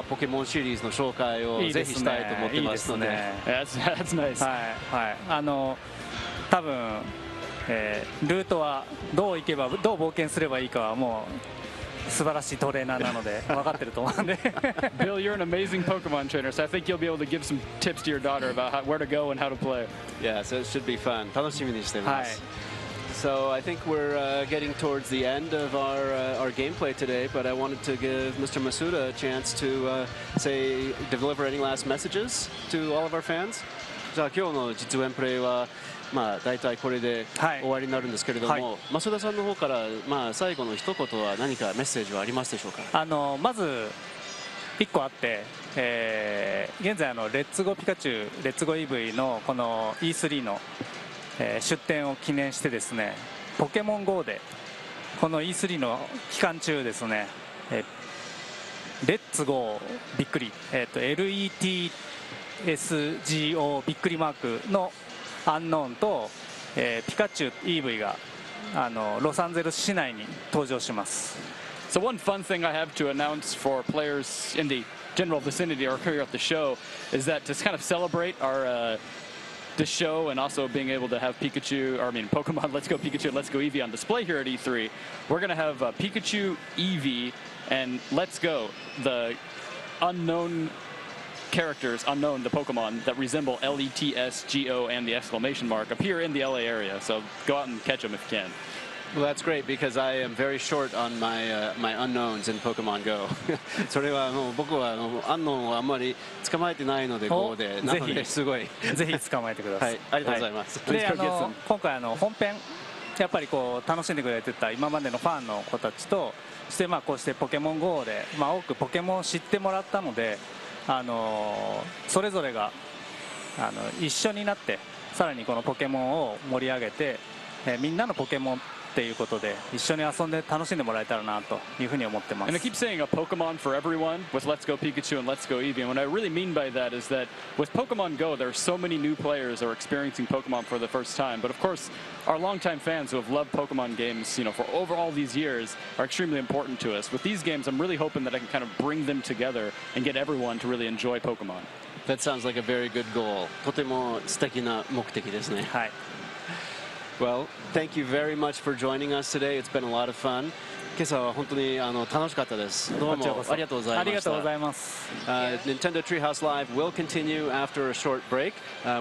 ポケモンシリーズの紹介をぜひしたいと思ってますので。That's nice. はい。多分ルートはどう行けばどう冒険すればいいかはもう素晴らしいトレーナーなので分かってると思うんで。Bill, you're an amazing Pokemon trainer, so I think you'll be able to give some tips to your daughter about where to go and how to play. Yeah, so it should be fun. 楽しみにしてます。So I think we're getting towards the end of our gameplay today, but I wanted to give Mr. Masuda a chance to deliver any last messages to all of our fans. じゃあ今日の実演プレイは大体これで終わりになるんですけれども、増田さんの方から最後の一言は何かメッセージはありますでしょうか。まず1個あって、現在レッツゴーピカチュウレッツゴー EV のこの E3 の、出展を記念してですね、ポケモン GO でこの E3 の期間中ですね、レッツゴーびっくり、LETSGO びっくりマークのアンノーンと、ピカチュウ EV がロサンゼルス市内に登場します。So one fun thing I have to announce for players in the general vicinity or here at the show is that to kind of celebrate our the show and also being able to have Pokemon Let's Go Pikachu and Let's Go Eevee on display here at E3, we're going to have Pikachu, Eevee, and Let's Go, the unknown characters, the Pokemon that resemble LETSGO and the exclamation mark appear in the LA area. So go out and catch them if you can. Well, that's great because I am very short on my my unknowns in Pokemon Go. それは僕はアンノンをあんまり捕まえてないので Go で、なのですごいぜひ捕まえてください。ありがとうございます。で今回本編やっぱり楽しんでくれてた今までのファンの子たちとしてこうしてポケモン GO で多くポケモンを知ってもらったので、それぞれが一緒になってさらにこのポケモンを盛り上げて、みんなのポケモンっていうことで一緒に遊んで楽しんでもらえたらなというふうに思ってます。And I keep saying a Pokemon for everyone with Let's Go Pikachu and Let's Go Eevee. And what I really mean by that is that with Pokemon Go, there are so many new players who are experiencing Pokemon for the first time. But of course, our longtime fans who have loved Pokemon games, for over all these years, are extremely important to us. With these games, I'm really hoping that I can kind of bring them together and get everyone to really enjoy Pokemon. That sounds like a very good goal. とても素敵な目的ですね。はい。Well, thank you very much for joining us today. It's been a lot of fun. 今朝は本当に楽しかったです。どうもありがとうございました。ありがとうございます。Nintendo Treehouse Live will continue after a short break.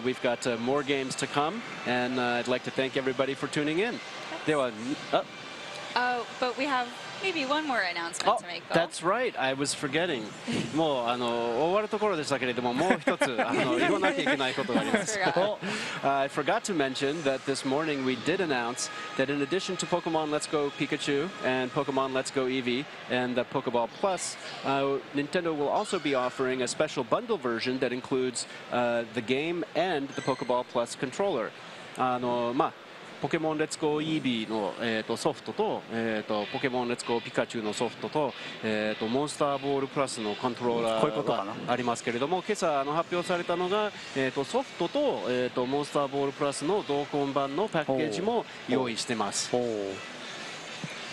We've got more games to come, and I'd like to thank everybody for tuning in. では、but we have maybe one more announcement to make. That's right. I was forgetting. もう終わるところでしたけれども、もう一つ言わなきゃいけないことがあります。I forgot to mention that this morning we did announce that in addition to Pokemon Let's Go Pikachu and Pokemon Let's Go Eevee and the Pokeball Plus, Nintendo will also be offering a special bundle version that includes the game and the Pokeball Plus controller. ポケモンレッツゴー EV の、ソフトと、ポケモンレッツゴーピカチュウのソフトと、モンスターボールプラスのコントローラーがありますけれども、今朝発表されたのが、ソフトと、モンスターボールプラスの同梱版のパッケージも用意してます。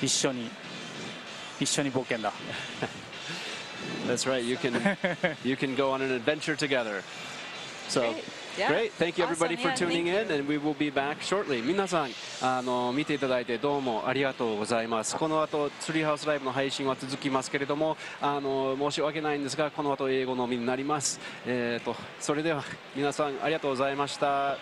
一緒に冒険だ。That's right. You can go on an adventure together. So. Yeah. Great. Thank you everybody for tuning in, and we will be back shortly. 皆さん見ていただいてどうもありがとうございます。この後ツリーハウスライブの配信は続きますけれども、申し訳ないんですがこの後英語のみになります。それでは皆さんありがとうございました。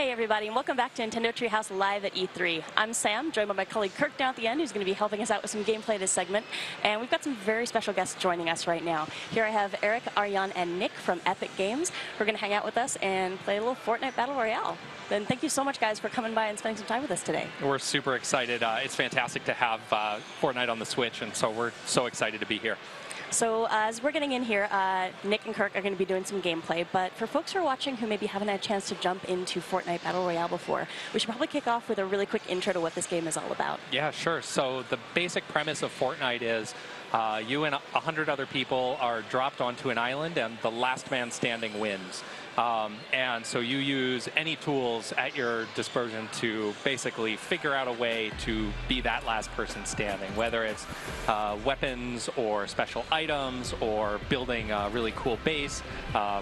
Hey everybody, and welcome back to Nintendo Treehouse Live at E3. I'm Sam, joined by my colleague Kirk down at the end, who's going to be helping us out with some gameplay this segment. And we've got some very special guests joining us right now. Here I have Eric, Arjan, and Nick from Epic Games. We're going to hang out with us and play a little Fortnite Battle Royale. Then thank you so much, guys, for coming by and spending some time with us today. We're super excited. It's fantastic to have Fortnite on the Switch, and so we're so excited to be here. So as we're getting in here, Nick and Kirk are going to be doing some gameplay, but for folks who are watching who maybe haven't had a chance to jump into Fortnite Battle Royale before, we should probably kick off with a really quick intro to what this game is all about. Yeah, sure. So the basic premise of Fortnite is you and 100 other people are dropped onto an island, and the last man standing wins. And so you use any tools at your disposal to basically figure out a way to be that last person standing, whether it's weapons or special items or building a really cool base.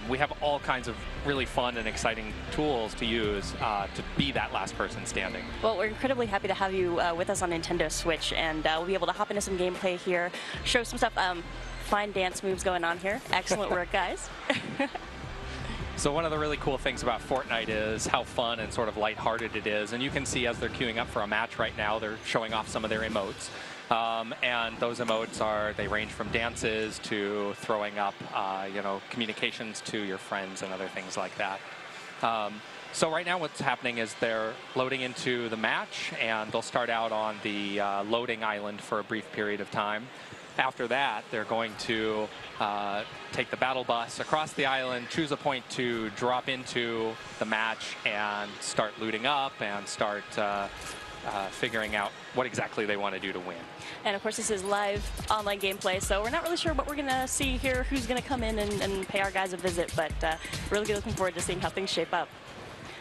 We have all kinds of really fun and exciting tools to use to be that last person standing. Well, we're incredibly happy to have you with us on Nintendo Switch, and we'll be able to hop into some gameplay here, show some stuff. Fine dance moves going on here. Excellent work, guys. So one of the really cool things about Fortnite is how fun and sort of lighthearted it is. And you can see as they're queuing up for a match right now, they're showing off some of their emotes. And those emotes they range from dances to throwing up, communications to your friends and other things like that. So right now what's happening is they're loading into the match, and they'll start out on the loading island for a brief period of time. After that, they're going to take the battle bus across the island, choose a point to drop into the match, and start looting up and start figuring out what exactly they want to do to win. And of course, this is live online gameplay, so we're not really sure what we're going to see here, who's going to come in and pay our guys a visit, but really looking forward to seeing how things shape up.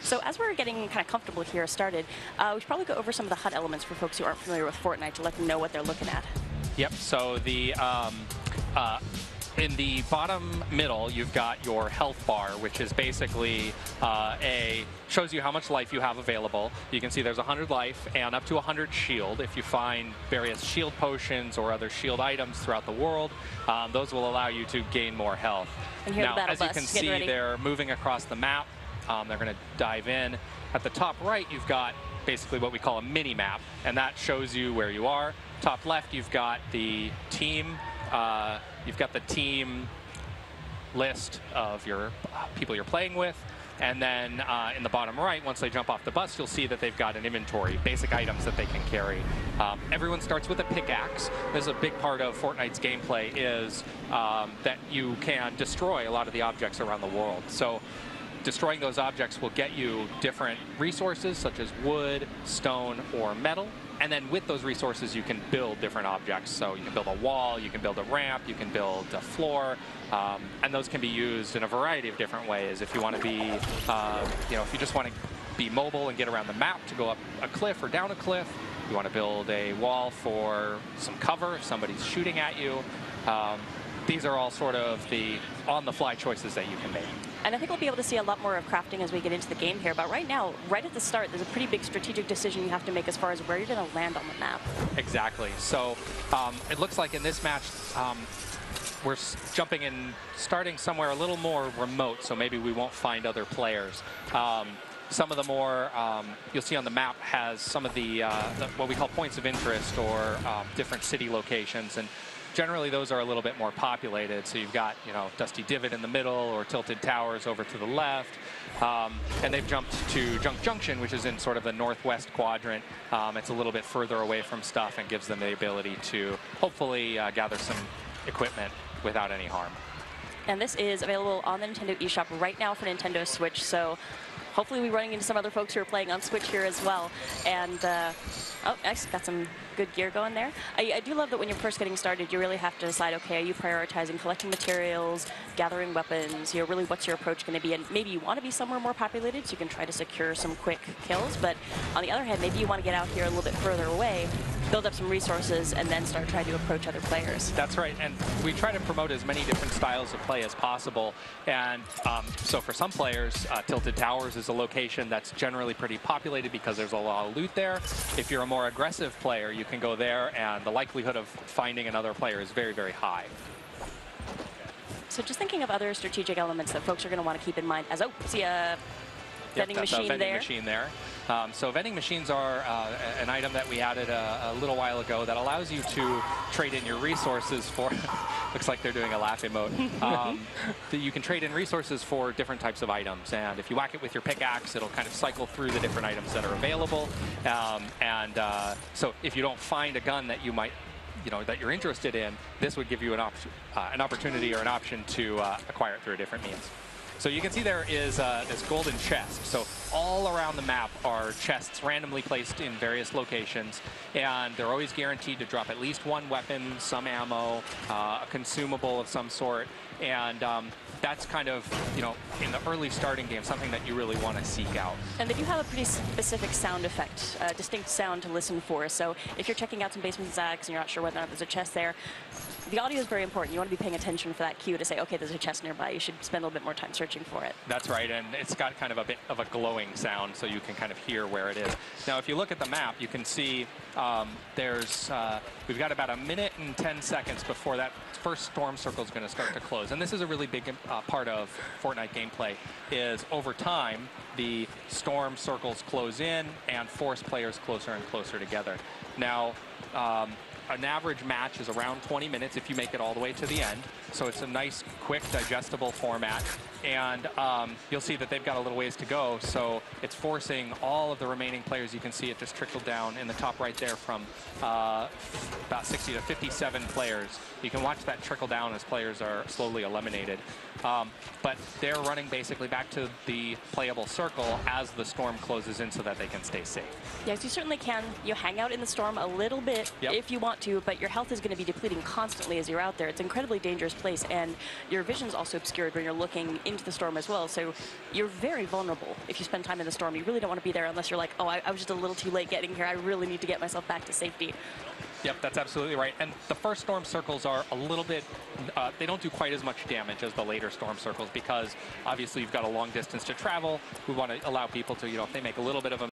So as we're getting kind of comfortable here started, we should probably go over some of the HUD elements for folks who aren't familiar with Fortnite to let them know what they're looking at. Yep, so the in the bottom middle, you've got your health bar, which is basically shows you how much life you have available. You can see there's 100 life and up to 100 shield. If you find various shield potions or other shield items throughout the world, those will allow you to gain more health. And here now, the battle as you bus. can see, they're moving across the map. They're going to dive in. At the top right, you've got basically what we call a mini map, and that shows you where you are. Top left, you've got the team. You've got the team list of your people you're playing with, and then in the bottom right, once they jump off the bus, you'll see that they've got an inventory, basic items that they can carry. Everyone starts with a pickaxe. This is a big part of Fortnite's gameplay is that you can destroy a lot of the objects around the world. So destroying those objects will get you different resources such as wood, stone, or metal. And then with those resources, you can build different objects. So you can build a wall, you can build a ramp, you can build a floor, and those can be used in a variety of different ways. If you want to be, if you just want to be mobile and get around the map to go up a cliff or down a cliff, you want to build a wall for some cover if somebody's shooting at you. These are all sort of the on-the-fly choices that you can make. And I think we'll be able to see a lot more of crafting as we get into the game here. But right now, right at the start, there's a pretty big strategic decision you have to make as far as where you're going to land on the map. Exactly. So it looks like in this match, we're jumping in, starting somewhere a little more remote, so maybe we won't find other players. Some of the more, you'll see on the map has some of the what we call points of interest or different city locations. And generally, those are a little bit more populated. So you've got, Dusty Divot in the middle or Tilted Towers over to the left. And they've jumped to Junk Junction, which is in sort of the northwest quadrant. It's a little bit further away from stuff and gives them the ability to hopefully gather some equipment without any harm. And this is available on the Nintendo eShop right now for Nintendo Switch. So hopefully we're running into some other folks who are playing on Switch here as well. And, oh, nice, got some good gear going there. I do love that when you're first getting started, you really have to decide, okay, are you prioritizing collecting materials, gathering weapons, really what's your approach going to be? And maybe you want to be somewhere more populated so you can try to secure some quick kills. But on the other hand, maybe you want to get out here a little bit further away, build up some resources, and then start trying to approach other players. That's right. And we try to promote as many different styles of play as possible. And so for some players, Tilted Towers is a location that's generally pretty populated because there's a lot of loot there. If you're a more aggressive player, you can go there, and the likelihood of finding another player is very, very high. So just thinking of other strategic elements that folks are going to want to keep in mind as, oh, see vending that's machine a vending there. machine there. So vending machines are an item that we added a little while ago that allows you to trade in your resources for, looks like they're doing a laugh emote. You can trade in resources for different types of items. And if you whack it with your pickaxe, it'll kind of cycle through the different items that are available. So if you don't find a gun that you might, that you're interested in, this would give you an opportunity or an option to acquire it through a different means. So you can see there is this golden chest. So all around the map are chests randomly placed in various locations, and they're always guaranteed to drop at least one weapon, some ammo, a consumable of some sort, and that's kind of, in the early starting game, something that you really want to seek out. And they do have a pretty specific sound effect, a distinct sound to listen for. So if you're checking out some basements and attics and you're not sure whether or not there's a chest there, the audio is very important. You want to be paying attention for that cue to say, okay, there's a chest nearby. You should spend a little bit more time searching for it. That's right, and it's got kind of a bit of a glowing sound, so you can kind of hear where it is. Now, if you look at the map, you can see we've got about 1 minute and 10 seconds before that first storm circle is going to start to close. And this is a really big part of Fortnite gameplay, is over time, the storm circles close in and force players closer and closer together. Now, an average match is around 20 minutes if you make it all the way to the end. So it's a nice, quick, digestible format. And you'll see that they've got a little ways to go. So it's forcing all of the remaining players. You can see it just trickled down in the top right there from about 60 to 57 players. You can watch that trickle down as players are slowly eliminated. But they're running basically back to the playable circle as the storm closes in so that they can stay safe. Yes, you certainly can. You hang out in the storm a little bit if you want to, but your health is going to be depleting constantly as you're out there. It's an incredibly dangerous place, and your vision's also obscured when you're looking into the storm as well. So you're very vulnerable if you spend time in the storm. You really don't want to be there unless you're like, oh, I was just a little too late getting here. I really need to get myself back to safety. Yep, that's absolutely right. And the first storm circles are a little bit, they don't do quite as much damage as the later storm circles because obviously you've got a long distance to travel. We want to allow people to, if they make a little bit of a